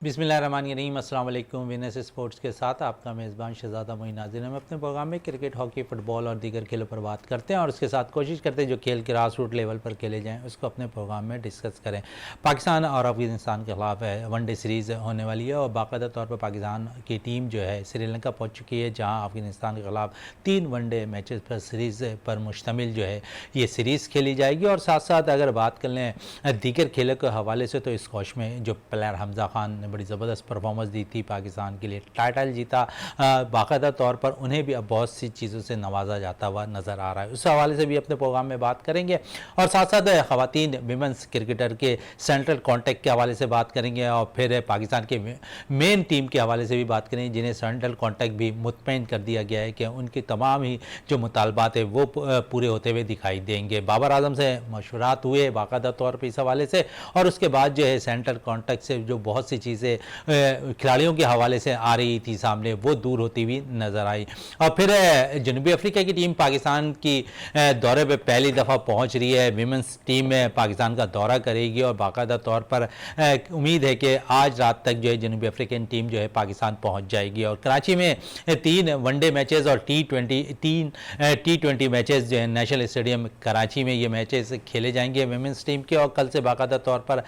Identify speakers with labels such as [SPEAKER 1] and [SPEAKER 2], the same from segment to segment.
[SPEAKER 1] बिस्मिल्लाहिर्रहमानिर्रहीम। अस्सलाम वालेकुम। विनर्स स्पोर्ट्स के साथ आपका मेज़बान शहज़ादा मोइन नाज़िर। हम अपने प्रोग्राम में क्रिकेट, हॉकी, फुटबॉल और दीगर खेलों पर बात करते हैं और उसके साथ कोशिश करते हैं जो खेल ग्रास रूट लेवल पर खेले जाएँ उसको अपने प्रोग्राम में डिस्कस करें। पाकिस्तान और अफगानिस्तान के ख़िलाफ़ वनडे सीरीज़ होने वाली है और बाकायदा तौर पर पाकिस्तान की टीम जो है श्रीलंका पहुँच चुकी है, जहाँ अफगानिस्तान के ख़िलाफ़ 3 वनडे मैचेस पर सीरीज़ पर मुश्तमिल जो है ये सीरीज़ खेली जाएगी। और साथ साथ अगर बात कर लें दीगर खेलों के हवाले से तो स्क्वॉश में जो प्लेयर हमज़ा खान ने बड़ी ज़बरदस्त परफॉर्मेंस दी थी, पाकिस्तान के लिए टाइटल जीता, बाकायदा तौर पर उन्हें भी अब बहुत सी चीज़ों से नवाजा जाता हुआ नज़र आ रहा है। उस हवाले से भी अपने प्रोग्राम में बात करेंगे और साथ साथ ख़वातीन विमेंस क्रिकेटर के सेंट्रल कॉन्टैक्ट के हवाले से बात करेंगे और फिर पाकिस्तान के मेन टीम के हवाले से भी बात करेंगे, जिन्हें सेंट्रल कॉन्टैक्ट भी मुतमईन कर दिया गया है कि उनकी तमाम ही जो मुतालबात है वो पूरे होते हुए दिखाई देंगे। बाबर आजम से मशवरात हुए बाकायदा तौर पर इस हवाले से और उसके बाद जो है सेंट्रल कॉन्टैक्ट से जो बहुत सी चीज़ें खिलाड़ियों के हवाले से आ रही थी सामने, वो दूर होती हुई नज़र आई। और फिर जनूबी अफ्रीका की टीम पाकिस्तान की दौरे पे पहली दफ़ा पहुंच रही है। विमेंस टीम पाकिस्तान का दौरा करेगी और बाकायदा तौर पर उम्मीद है कि आज रात तक जो है जनूबी अफ्रीकन टीम जो है पाकिस्तान पहुंच जाएगी। और कराची में 3 वनडे मैचेस और T20 मैचेस जो है नेशनल स्टेडियम कराची में ये मैचेस खेले जाएंगे विमेंस टीम के। और कल से बाकायदा तौर पर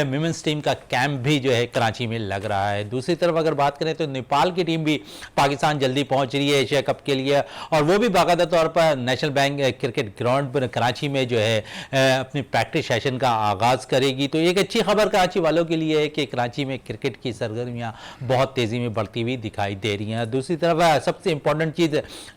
[SPEAKER 1] विमेंस टीम का कैंप भी जो है कराची में लग रहा है। दूसरी तरफ अगर बात करें तो नेपाल की टीम भी पाकिस्तान जल्दी पहुंच रही है एशिया कप के लिए और वो भी बाकायदा तौर पर नेशनल बैंक क्रिकेट ग्राउंड पर कराची में जो है अपनी प्रैक्टिस सेशन का आगाज़ करेगी। तो एक अच्छी खबर कराची वालों के लिए है कि कराची में क्रिकेट की सरगर्मियाँ बहुत तेज़ी में बढ़ती हुई दिखाई दे रही हैं। दूसरी तरफ सबसे इंपॉर्टेंट चीज़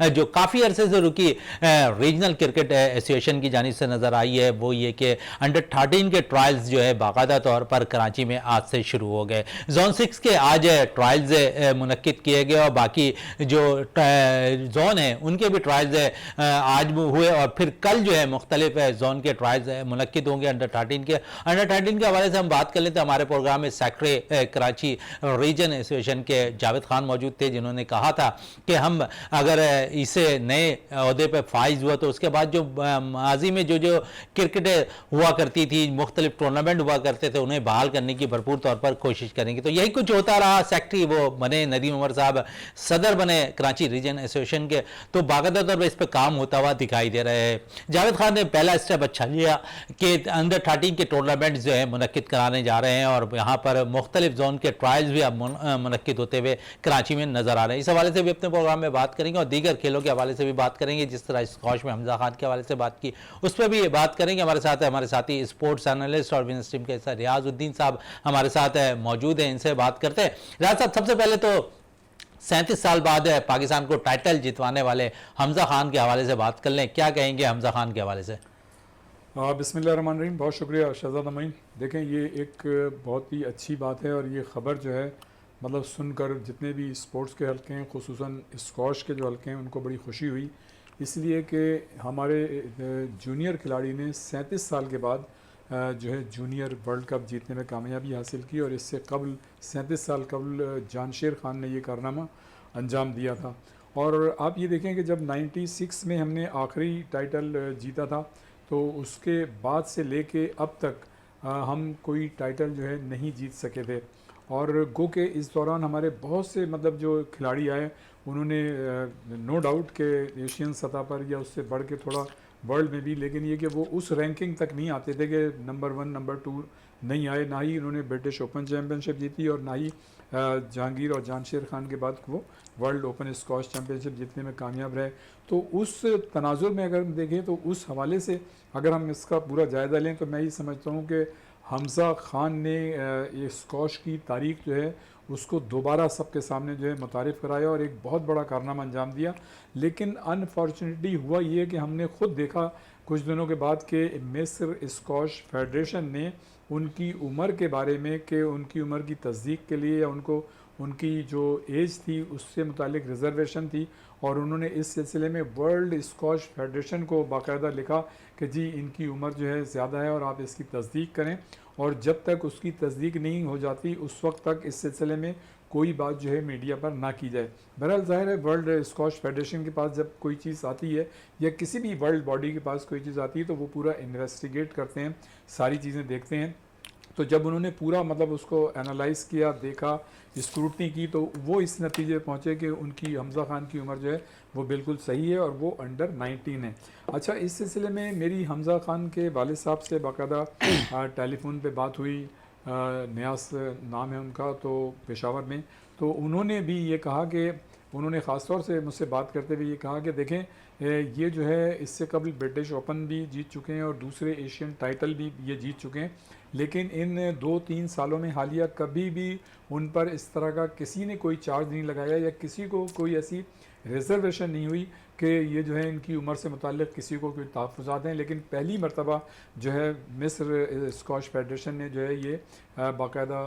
[SPEAKER 1] जो काफ़ी अरसे से रुकी रीजनल क्रिकेट एसोसिएशन की जानिब से नज़र आई है वो ये कि अंडर 13 के ट्रायल्स जो है बाकायदा तौर पर कराची में आज से शुरू हो गए। जोन 6 के आज ट्रायल्स मुनक्किद किए गए और बाकी जो जोन है उनके भी ट्रायल्स आज हुए और फिर कल जो है मुख्तलिफ जोन के ट्रायल्स मुनक्किद होंगे अंडर 13 के। अंडर 13 के हवाले से हम बात कर लें तो हमारे प्रोग्राम में सेक्रेटरी कराची रीजन एसोसिएशन के जावेद खान मौजूद थे, जिन्होंने कहा था कि हम अगर इसे नए अहदे पर फाइज हुआ तो उसके बाद जो माजी में जो क्रिकेट हुआ करती थी, मुख्तलिफ टूर्नामेंट हुआ करते थे, उन्हें बहाल करने की भरपूर तौर पर कोशिश करेंगे। तो यही कुछ होता रहा। सेक्रेटरी वो बने, नदीम उमर साहब सदर बने कराची रीजन एसोसिएशन के, तो बाकायदा तौर पर इस पर काम होता हुआ दिखाई दे रहे हैं। जावेद खान ने पहला स्टेप अच्छा लिया कि अंडर 13 के टूर्नामेंट जो है मुनक्किद कराने जा रहे हैं और यहाँ पर मुख्तलिफ जोन के ट्रायल्स भी अब मुनक्किद होते हुए कराची में नजर आ रहे हैं। इस हवाले से भी अपने प्रोग्राम में बात करेंगे और दीगर खेलों के हवाले से भी बात करेंगे। जिस तरह स्क्वॉश में हमजा खान के हवाले से बात की उस पर भी बात करेंगे। हमारे साथ हमारे साथी स्पोर्ट्स एनालिस्ट और विनर्स टीम के रियाजुद्दीन साहब हमारे साथ मौजूद हैं, इनसे बात करते हैं। रियाज साहब, सबसे पहले तो 37 साल बाद पाकिस्तान को टाइटल जितवाने वाले हमजा खान के हवाले से बात कर लें, क्या कहेंगे हमजा खान के हवाले से?
[SPEAKER 2] बिस्मिल्लाहिर्रहमानिर्रहीम। बहुत शुक्रिया शहज़ादा मोइन। देखें, ये एक बहुत ही अच्छी बात है और ये ख़बर जो है मतलब सुनकर जितने भी स्पोर्ट्स के हल्के हैं, खुसूसन स्क्वॉश के जो हल्के हैं, उनको बड़ी खुशी हुई, इसलिए कि हमारे जूनियर खिलाड़ी ने 37 साल के बाद जो है जूनियर वर्ल्ड कप जीतने में कामयाबी हासिल की और इससे कबल 37 साल कबल जानशेर खान ने ये कारनामा अंजाम दिया था। और आप ये देखें कि जब 96 में हमने आखिरी टाइटल जीता था तो उसके बाद से लेके अब तक हम कोई टाइटल जो है नहीं जीत सके थे। और गो के इस दौरान हमारे बहुत से मतलब जो खिलाड़ी आए उन्होंने नो डाउट के एशियन सतह पर या उससे बढ़ के थोड़ा वर्ल्ड में भी, लेकिन ये कि वो उस रैंकिंग तक नहीं आते थे कि नंबर 1 नंबर 2 नहीं आए। ना ही उन्होंने ब्रिटिश ओपन चैम्पियनशिप जीती और ना ही जहांगीर और जानशेर खान के बाद वो वर्ल्ड ओपन स्क्वॉश चैम्पियनशिप जीतने में कामयाब रहे। तो उस तनाजुर में अगर हम देखें तो उस हवाले से अगर हम इसका पूरा जायज़ा लें तो मैं ये समझता हूँ कि हमजा खान ने ये स्क्वॉश की तारीख जो है उसको दोबारा सबके सामने जो है मुतारिफ़ कराया और एक बहुत बड़ा कारनामा अंजाम दिया। लेकिन अनफॉर्चुनेटली हुआ ये कि हमने ख़ुद देखा कुछ दिनों के बाद कि मिस्र स्क्वॉश फेडरेशन ने उनकी उम्र के बारे में कि उनकी उम्र की तस्दीक के लिए या उनको उनकी जो एज थी उससे मुतालिक रिजर्वेशन थी और उन्होंने इस सिलसिले में वर्ल्ड स्क्वॉश फेडरेशन को बाकायदा लिखा कि जी इनकी उम्र जो है ज़्यादा है और आप इसकी तस्दीक करें। और जब तक उसकी तस्दीक नहीं हो जाती उस वक्त तक इस सिलसिले में कोई बात जो है मीडिया पर ना की जाए। बहरहाल ज़ाहिर है वर्ल्ड स्क्वॉश फेडरेशन के पास जब कोई चीज़ आती है या किसी भी वर्ल्ड बॉडी के पास कोई चीज़ आती है तो वो पूरा इन्वेस्टिगेट करते हैं, सारी चीज़ें देखते हैं तो जब उन्होंने पूरा मतलब उसको एनालाइज किया, देखा, स्क्रूटनी की, तो वो इस नतीजे पे पहुँचे कि उनकी हमज़ा खान की उम्र जो है वो बिल्कुल सही है और वो अंडर 19 है। अच्छा, इस सिलसिले में मेरी हमज़ा खान के वालिद साहब से बाकायदा टेलीफोन पे बात हुई। न्यास नाम है उनका, तो पेशावर में। तो उन्होंने भी ये कहा कि उन्होंने ख़ास तौर से मुझसे बात करते हुए ये कहा कि देखें, ये जो है इससे कबल ब्रिटिश ओपन भी जीत चुके हैं और दूसरे एशियन टाइटल भी ये जीत चुके हैं, लेकिन इन 2-3 सालों में हालिया कभी भी उन पर इस तरह का किसी ने कोई चार्ज नहीं लगाया या किसी को कोई ऐसी रिजर्वेशन नहीं हुई कि ये जो है इनकी उम्र से मुताल्लिक़ किसी को कोई तहफ़्फ़ुज़ात हैं। लेकिन पहली मरतबा जो है मिस्र स्क्वाश फेडरेशन ने जो है ये बाकायदा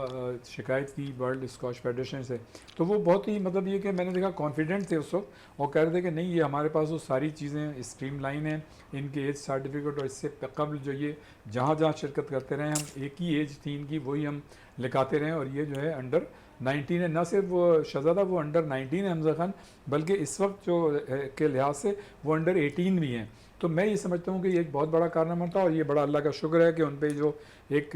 [SPEAKER 2] शिकायत की वर्ल्ड स्क्वाश फेडरेशन से। तो वो बहुत ही मतलब ये कि मैंने देखा कॉन्फिडेंट थे उस वक्त और कह रहे थे कि नहीं, ये हमारे पास वो सारी चीज़ें स्ट्रीम लाइन हैं, इनके एज सर्टिफिकेट और इससे कबल जो ये जहाँ जहाँ शिरकत करते रहे, हम एक ही एज थी इनकी, वही हम लिखाते रहें और ये जो है अंडर 19 है। न सिर्फ वो शहज़ादा वो अंडर 19 है हमज़ा खान, बल्कि इस वक्त जो के लिहाज से वो अंडर 18 भी हैं। तो मैं ये समझता हूँ कि ये एक बहुत बड़ा कारनामा था और ये बड़ा अल्लाह का शुक्र है कि उन पे जो एक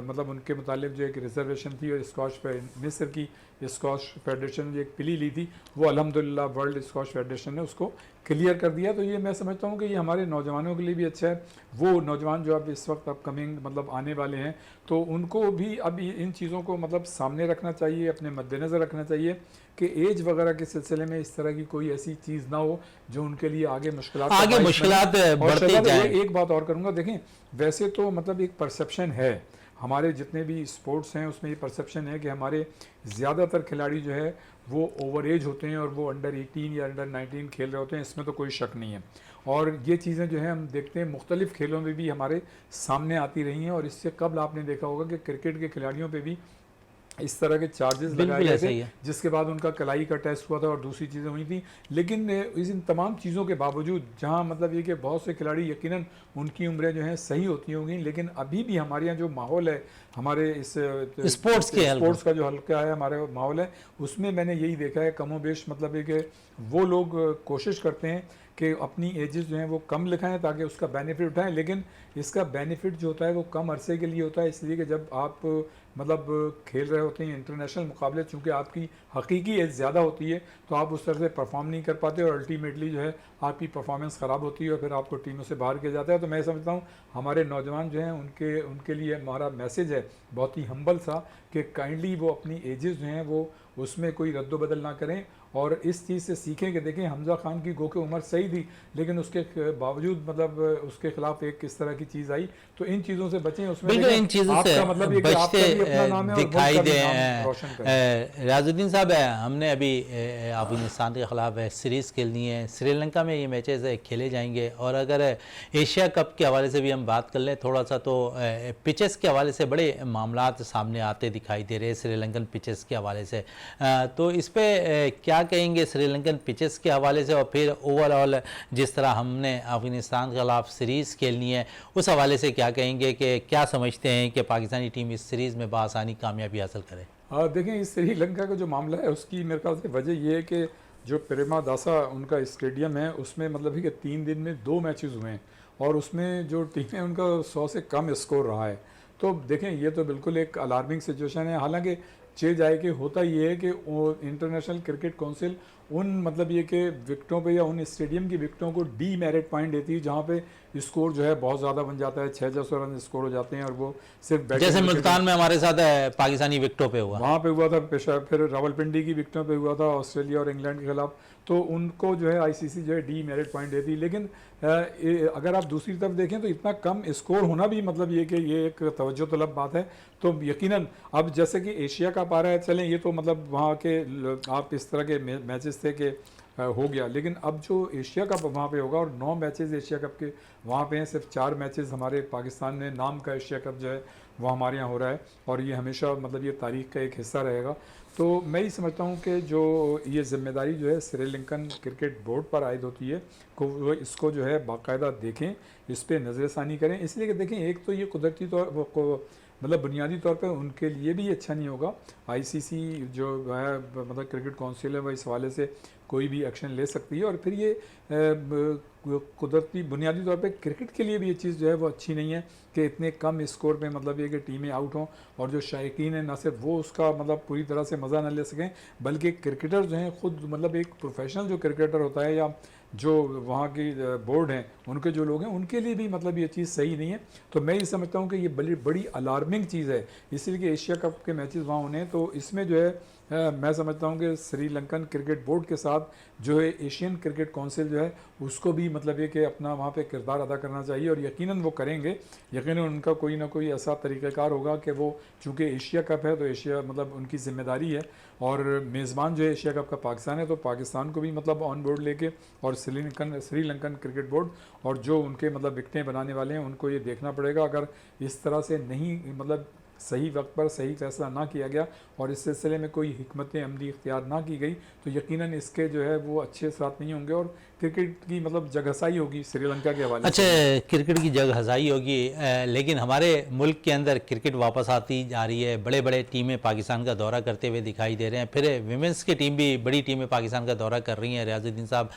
[SPEAKER 2] मतलब उनके मुतालिक जो एक रिजर्वेशन थी और स्कॉश मिस्र की स्कॉश फेडरेशन जो एक प्ली ली थी, वो अल्हम्दुलिल्लाह वर्ल्ड स्कॉश फेडरेशन ने उसको क्लियर कर दिया। तो ये मैं समझता हूँ कि ये हमारे नौजवानों के लिए भी अच्छा है। वो नौजवान जो अब इस वक्त अपकमिंग मतलब आने वाले हैं, तो उनको भी अब इन चीज़ों को मतलब सामने रखना चाहिए, अपने मद्देनज़र रखना चाहिए कि एज वगैरह के सिलसिले में इस तरह की कोई ऐसी चीज़ ना हो जो उनके लिए आगे
[SPEAKER 1] मुश्किलात बढ़ती जाए।
[SPEAKER 2] एक बात और करूँगा, देखें वैसे तो मतलब एक परसेप्शन है हमारे जितने भी स्पोर्ट्स हैं उसमें ये परसेप्शन है कि हमारे ज़्यादातर खिलाड़ी जो है वो ओवर एज होते हैं और वो अंडर 18 या अंडर 19 खेल रहे होते हैं, इसमें तो कोई शक नहीं है। और ये चीज़ें जो है हम देखते हैं मुख्तलिफ़ खेलों में भी हमारे सामने आती रही हैं और इससे कबल आपने देखा होगा कि क्रिकेट के खिलाड़ियों पे भी इस तरह के चार्जेस लगाए गए थे, जिसके बाद उनका कलाई का टेस्ट हुआ था और दूसरी चीज़ें हुई थी। लेकिन इन तमाम चीज़ों के बावजूद, जहां मतलब ये कि बहुत से खिलाड़ी यकीनन उनकी उम्रें जो हैं सही होती होंगी, लेकिन अभी भी हमारे यहाँ जो माहौल है, हमारे इस स्पोर्ट्स का जो हल्का है, हमारे माहौल है, उसमें मैंने यही देखा है कमोबेश मतलब ये कि वो लोग कोशिश करते हैं कि अपनी एजेस जो हैं वो कम लिखाएं ताकि उसका बेनिफिट उठाएं, लेकिन इसका बेनिफिट जो होता है वो कम अरसे के लिए होता है, इसलिए कि जब आप मतलब खेल रहे होते हैं इंटरनेशनल मुकाबले, चूँकि आपकी हकीकी एज ज़्यादा होती है तो आप उस तरह से परफॉर्म नहीं कर पाते और अल्टीमेटली जो है आपकी परफॉर्मेंस ख़राब होती है और फिर आपको टीमों से बाहर किया जाता है। तो मैं समझता हूँ हमारे नौजवान जो हैं उनके लिए हमारा मैसेज है बहुत ही हम्बल सा कि काइंडली वो अपनी एजेस जो हैं वो उसमें कोई रद्द-बदल ना करें और इस चीज़ से सीखें कि देखें हमज़ा खान की गो के उम्र सही थी, लेकिन उसके बावजूद मतलब उसके खिलाफ एक किस तरह की चीज़ आई, तो इन चीज़ों से बचें। उसमें
[SPEAKER 1] इन चीज़ों से
[SPEAKER 2] मतलब ये
[SPEAKER 1] बचते दिखाई दे। रियाजुद्दीन साहब, हमने अभी अफगानिस्तान के ख़िलाफ़ सीरीज़ खेलनी है, श्रीलंका में ये मैचेस खेले जाएंगे और अगर एशिया कप के हवाले से भी हम बात कर लें थोड़ा सा, तो पिचेस के हवाले से बड़े मामलात सामने आते दिखाई दे रहे हैं श्रीलंकन पिचेस के हवाले से। तो इस पर क्या कहेंगे श्रीलंकन पिचेस के हवाले से, और फिर ओवरऑल जिस तरह हमने अफगानिस्तान के खिलाफ सीरीज़ खेलनी है उस हवाले से क्या कहेंगे कि क्या समझते हैं कि पाकिस्तानी टीम इस सीरीज़ में बआसानी कामयाबी हासिल करे?
[SPEAKER 2] देखें, इस श्रीलंका का जो मामला है उसकी मेरे ख्याल से वजह ये है कि जो प्रेमादासा उनका स्टेडियम है उसमें मतलब है कि 3 दिन में 2 मैचेस हुए हैं और उसमें जो टीम है उनका 100 से कम स्कोर रहा है। तो देखें ये तो बिल्कुल एक अलार्मिंग सिचुएशन है। हालांकि चे जाए कि होता ये है कि इंटरनेशनल क्रिकेट काउंसिल उन मतलब ये कि विकेटों पे या उन स्टेडियम की विकेटों को डीमेरिट पॉइंट देती है जहाँ पे स्कोर जो है बहुत ज़्यादा बन जाता है, 600 रन स्कोर हो जाते हैं और वो सिर्फ
[SPEAKER 1] जैसे मुल्तान में हमारे साथ पाकिस्तानी विकेटों पे हुआ,
[SPEAKER 2] वहाँ पे हुआ था, फिर रावलपिंडी की विकेटों पे हुआ था ऑस्ट्रेलिया और इंग्लैंड के खिलाफ, तो उनको जो है आईसीसी जो है डीमेरिट पॉइंट देती है। लेकिन अगर आप दूसरी तरफ देखें तो इतना कम स्कोर होना भी मतलब ये कि ये एक तवज्जो तलब बात है। तो यकीनन अब जैसे कि एशिया कप आ रहा है, चलें ये तो मतलब वहाँ के आप इस तरह के मैचेस थे कि हो गया, लेकिन अब जो एशिया कप वहाँ पे होगा और 9 मैचेस एशिया कप के वहाँ पे हैं, सिर्फ 4 मैचेस हमारे पाकिस्तान में नाम का एशिया कप जो है वो हमारे यहाँ हो रहा है और ये हमेशा मतलब ये तारीख़ का एक हिस्सा रहेगा। तो मैं ही समझता हूँ कि जो ये ज़िम्मेदारी जो है श्रीलंकन क्रिकेट बोर्ड पर आयद होती है को वो इसको जो है बाकायदा देखें, इस पर नज़रसानी करें, इसलिए कि देखें एक तो ये कुदरती तौर को मतलब बुनियादी तौर पर उनके लिए भी अच्छा नहीं होगा। आईसीसी जो है मतलब क्रिकेट काउंसिल है वो इस हवाले से कोई भी एक्शन ले सकती है। और फिर ये कुदरती बुनियादी तौर पे क्रिकेट के लिए भी ये चीज़ जो है वो अच्छी नहीं है कि इतने कम स्कोर पे मतलब ये कि टीमें आउट हों और जो शायकीन है ना सिर्फ वो उसका मतलब पूरी तरह से मज़ा ना ले सकें, बल्कि क्रिकेटर जो हैं खुद मतलब एक प्रोफेशनल जो क्रिकेटर होता है या जो वहाँ की बोर्ड हैं उनके जो लोग हैं उनके लिए भी मतलब ये चीज़ सही नहीं है। तो मैं ये समझता हूँ कि ये बड़ी बड़ी अलार्मिंग चीज़ है, इसलिए कि एशिया कप के मैचेस वहाँ होने हैं। तो इसमें जो है मैं समझता हूँ कि श्रीलंकन क्रिकेट बोर्ड के साथ जो है एशियन क्रिकेट काउंसिल जो है उसको भी मतलब ये कि अपना वहाँ पे किरदार अदा करना चाहिए, और यकीनन वो करेंगे। यकीनन उनका कोई ना कोई ऐसा तरीक़ाकार होगा कि वो चूँकि एशिया कप है तो एशिया मतलब उनकी ज़िम्मेदारी है, और मेज़बान जो है एशिया कप का पाकिस्तान है, तो पाकिस्तान को भी मतलब ऑन बोर्ड लेके और श्रीलंकन क्रिकेट बोर्ड और जो उनके मतलब विकटें बनाने वाले हैं उनको ये देखना पड़ेगा। अगर इस तरह से नहीं मतलब सही वक्त पर सही फैसला ना किया गया और इस सिलसिले में कोई हिकमत अमली इख्तियार ना की गई तो यकीनन इसके जो है वो अच्छे असरात नहीं होंगे और क्रिकेट की मतलब जगहसाई होगी श्रीलंका के हवाले
[SPEAKER 1] अच्छा,
[SPEAKER 2] से।
[SPEAKER 1] क्रिकेट की जगहसाई होगी, लेकिन हमारे मुल्क के अंदर क्रिकेट वापस आती जा रही है। बड़े बड़े टीमें पाकिस्तान का दौरा करते हुए दिखाई दे रहे हैं। फिर विमेंस की टीम भी बड़ी टीमें पाकिस्तान का दौरा कर रही हैं। रियाजुद्दीन साहब,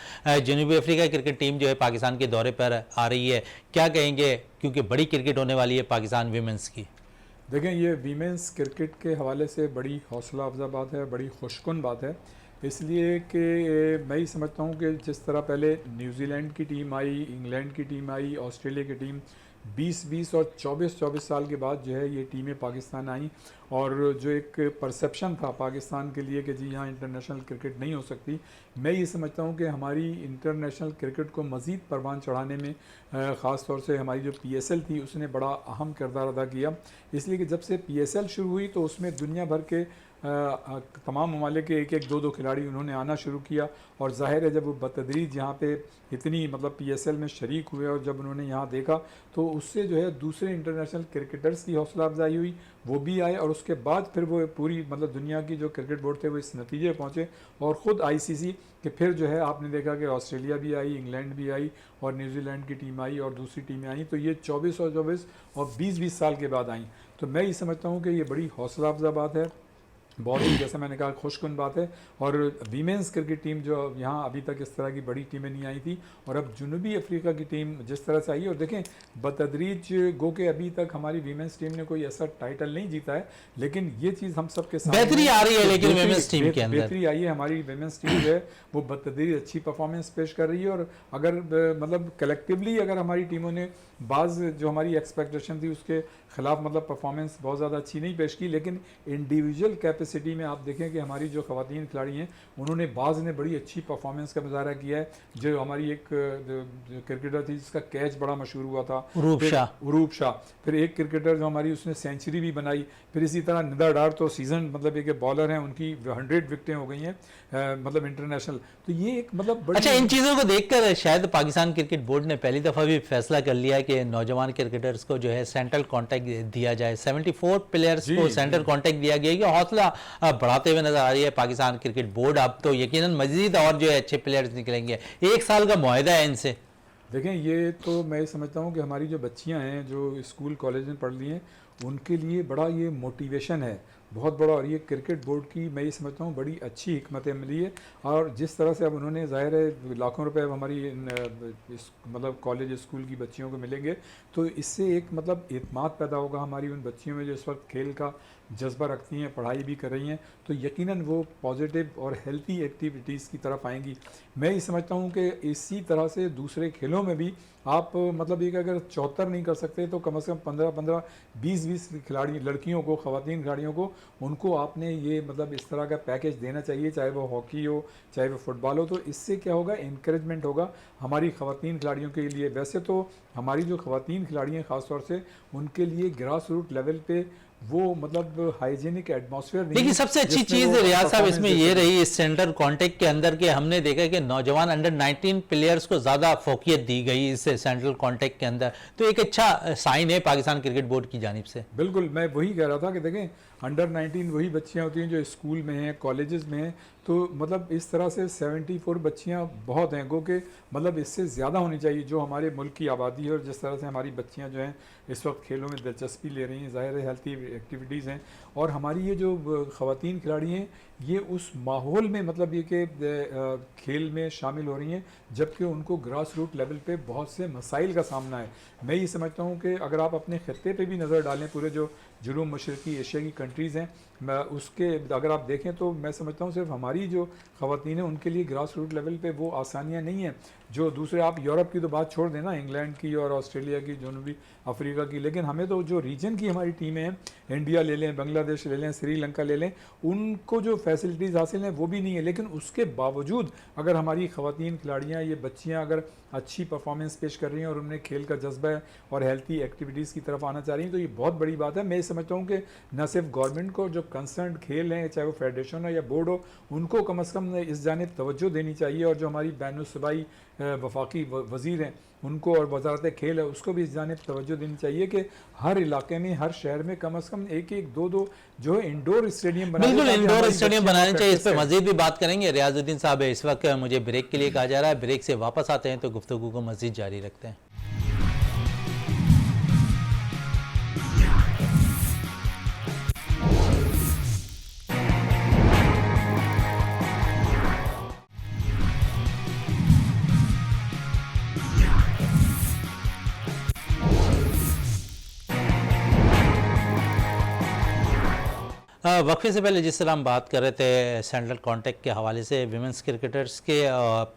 [SPEAKER 1] जनूबी अफ्रीका क्रिकेट टीम जो है पाकिस्तान के दौरे पर आ रही है, क्या कहेंगे, क्योंकि बड़ी क्रिकेट होने वाली है पाकिस्तान विमेंस की?
[SPEAKER 2] देखें, ये वीमेंस क्रिकेट के हवाले से बड़ी हौसला अफजा बात है, बड़ी खुशकुन बात है, इसलिए कि मैं ही समझता हूँ कि जिस तरह पहले न्यूजीलैंड की टीम आई, इंग्लैंड की टीम आई, ऑस्ट्रेलिया की टीम 20-20 और 24-24 साल के बाद जो है ये टीमें पाकिस्तान आई, और जो एक परसेप्शन था पाकिस्तान के लिए कि जी यहाँ इंटरनेशनल क्रिकेट नहीं हो सकती, मैं ये समझता हूँ कि हमारी इंटरनेशनल क्रिकेट को मज़ीद परवान चढ़ाने में ख़ास तौर से हमारी जो PSL थी उसने बड़ा अहम किरदार अदा किया। इसलिए कि जब से PSL शुरू हुई तो उसमें दुनिया भर के तमाम ममालिक के एक एक दो खिलाड़ी उन्होंने आना शुरू किया, और ज़ाहिर है जब वो बतदरीज यहाँ पे इतनी मतलब PSL में शरीक हुए और जब उन्होंने यहाँ देखा तो उससे जो है दूसरे इंटरनेशनल क्रिकेटर्स की हौसला अफजाई हुई, वो भी आए, और उसके बाद फिर वो पूरी मतलब दुनिया की जो क्रिकेट बोर्ड थे वो इस नतीजे पहुँचे, और ख़ुद ICC कि फिर जो है आपने देखा कि ऑस्ट्रेलिया भी आई, इंग्लैंड भी आई और न्यूजीलैंड की टीम आई और दूसरी टीमें आई, तो ये 24 और 24 और 20-20 साल के बाद आई। तो मैं ये समझता हूँ कि ये बड़ी हौसला अफजा बात है, बहुत ही जैसे मैंने कहा खुशकुन बात है। और वीमेंस क्रिकेट टीम जो यहाँ अभी तक इस तरह की बड़ी टीमें नहीं आई थी, और अब जनूबी अफ्रीका की टीम जिस तरह से आई है, और देखें बतदरीज गो के अभी तक हमारी वीमेंस टीम ने कोई ऐसा टाइटल नहीं जीता है, लेकिन ये चीज़ हम सबके सामने
[SPEAKER 1] बेहतरी आ रही है, लेकिन वीमेंस टीम के अंदर
[SPEAKER 2] बेहतरी आई है। हमारी वीमेंस टीम जो है वो बतदरीज अच्छी परफॉर्मेंस पेश कर रही है, और अगर मतलब कलेक्टिवली अगर हमारी टीमों ने बाज़ जो हमारी एक्सपेक्टेशन थी उसके ख़िलाफ़ मतलब परफॉर्मेंस बहुत ज़्यादा अच्छी नहीं पेश की, लेकिन इंडिविजुअल कैपेसिटी में आप देखें कि हमारी जो ख़वातीन खिलाड़ी हैं उन्होंने बाज़ ने बड़ी अच्छी परफॉर्मेंस का मुजाहरा किया है। जो हमारी एक क्रिकेटर थी जिसका कैच बड़ा मशहूर हुआ था, उरूप शाह, फिर एक क्रिकेटर जो हमारी उसने सेंचुरी भी बनाई, फिर इसी तरह निदा डार तो सीजन मतलब एक बॉलर हैं, उनकी 100 विकटें हो गई हैं मतलब इंटरनेशनल। तो ये एक मतलब
[SPEAKER 1] अच्छा, इन चीज़ों को देखकर शायद पाकिस्तान क्रिकेट बोर्ड ने पहली दफ़ा भी फैसला कर लिया है कि नौजवान क्रिकेटर्स को जो है सेंट्रल कॉन्टैक्ट दिया जाए। 74 प्लेयर्स को सेंट्रल कॉन्टैक्ट दिया गया, ये हौसला बढ़ाते हुए नजर आ रही है पाकिस्तान क्रिकेट बोर्ड। अब तो यकीनन मजीद और जो है अच्छे प्लेयर्स निकलेंगे। 1 साल का मुआहदा है इनसे।
[SPEAKER 2] देखें, ये तो मैं समझता हूँ कि हमारी जो बच्चियाँ हैं जो स्कूल कॉलेज में पढ़ ली हैं उनके लिए बड़ा ये मोटिवेशन है बहुत बड़ा, और ये क्रिकेट बोर्ड की मैं ये समझता हूँ बड़ी अच्छी हिकमत अमली है। और जिस तरह से अब उन्होंने ज़ाहिर है लाखों रुपए अब हमारी मतलब कॉलेज स्कूल की बच्चियों को मिलेंगे, तो इससे एक मतलब एतमाद पैदा होगा हमारी उन बच्चियों में जो इस वक्त खेल का जज्बा रखती हैं, पढ़ाई भी कर रही हैं, तो यकीनन वो पॉजिटिव और हेल्थी एक्टिविटीज़ की तरफ आएंगी। मैं ये समझता हूँ कि इसी तरह से दूसरे खेलों में भी आप मतलब एक अगर 74 नहीं कर सकते तो कम से कम 15-15, 20-20 खिलाड़ी लड़कियों को, ख़वातीन खिलाड़ियों को, उनको आपने ये मतलब इस तरह का पैकेज देना चाहिए, चाहे वो हॉकी हो चाहे वो फुटबॉल हो। तो इससे क्या होगा, इनक्रेजमेंट होगा हमारी ख़वातीन खिलाड़ियों के लिए। वैसे तो हमारी जो ख़वातीन खिलाड़ी हैं ख़ास तौर से उनके लिए ग्रास रूट लेवल पे वो मतलब हाइजीनिक एटमॉस्फेयर नहीं।
[SPEAKER 1] लेकिन सबसे अच्छी चीज़ रियाज साहब इसमें ये रही इस सेंट्रल कॉन्टैक्ट के अंदर के हमने देखा कि नौजवान अंडर 19 प्लेयर्स को ज़्यादा फोकियत दी गई इस सेंट्रल कॉन्टैक्ट के अंदर, तो एक अच्छा साइन है पाकिस्तान क्रिकेट बोर्ड की जानिब से।
[SPEAKER 2] बिल्कुल, मैं वही कह रहा था कि देखें अंडर 19 वही बच्चियां होती हैं जो स्कूल में हैं, कॉलेजेस में हैं, तो मतलब इस तरह से 74 बच्चियां बहुत हैं, गो के मतलब इससे ज़्यादा होनी चाहिए जो हमारे मुल्क की आबादी है। और जिस तरह से हमारी बच्चियां जो हैं इस वक्त खेलों में दिलचस्पी ले रही हैं, ज़ाहिर है हेल्थी एक्टिविटीज़ हैं, और हमारी ये जो ख़वातीन खिलाड़ी हैं ये उस माहौल में मतलब ये कि खेल में शामिल हो रही हैं जबकि उनको ग्रास रूट लेवल पे बहुत से मसाइल का सामना है। मैं ये समझता हूँ कि अगर आप अपने ख़त्ते पे भी नज़र डालें, पूरे जो जुनूब मशरक़ी एशिया की कंट्रीज़ हैं, मैं उसके अगर आप देखें तो मैं समझता हूँ सिर्फ हमारी जो ख़वातीन हैं उनके लिए ग्रास रूट लेवल पे वो आसानियाँ नहीं हैं जो दूसरे, आप यूरोप की तो बात छोड़ देना, इंग्लैंड की और ऑस्ट्रेलिया की, जनूबी अफ्रीका की, लेकिन हमें तो जो रीजन की हमारी टीमें हैं, इंडिया ले लें, बांग्लादेश ले लें, श्रीलंका ले लें, उनको जो फैसिलिटीज़ हासिल हैं वो भी नहीं है। लेकिन उसके बावजूद अगर हमारी ख़वातीन खिलाड़ियाँ, ये बच्चियाँ अगर अच्छी परफॉर्मेंस पेश कर रही हैं और उन्हें खेल का जज्बा है और हेल्थी एक्टिविटीज़ की तरफ आना चाह रही हैं तो ये बहुत बड़ी बात है। मैं ये समझता हूँ कि न सिर्फ गवर्नमेंट को, जो कंसर्न खेल हैं चाहे वो फेडरेशन हो या बोर्ड हो, उनको कम अज़ कम इस जानिब तवज्जो देनी चाहिए, और जो हमारी बैनुल-सूबाई वफाकी वज़ीर हैं उनको और वजारत खेल है उसको भी इस जानिब तवज्जो देनी चाहिए कि हर इलाके में, हर शहर में कम अज़ कम एक एक दो दो जो है इंडोर स्टेडियम बनाए।
[SPEAKER 1] बिल्कुल इंडोर स्टेडियम बनाने चाहिए, इस पर
[SPEAKER 2] पर
[SPEAKER 1] मजीद भी बात करेंगे। रियाजुद्दीन साहब, इस वक्त मुझे ब्रेक के लिए कहा जा रहा है, ब्रेक से वापस आते हैं तो गुफ्तगू को मजीद जारी रखते हैं। वक्फे से पहले जिस तरह हम बात कर रहे थे सेंट्रल कॉन्टैक्ट के हवाले से विमेंस क्रिकेटर्स के,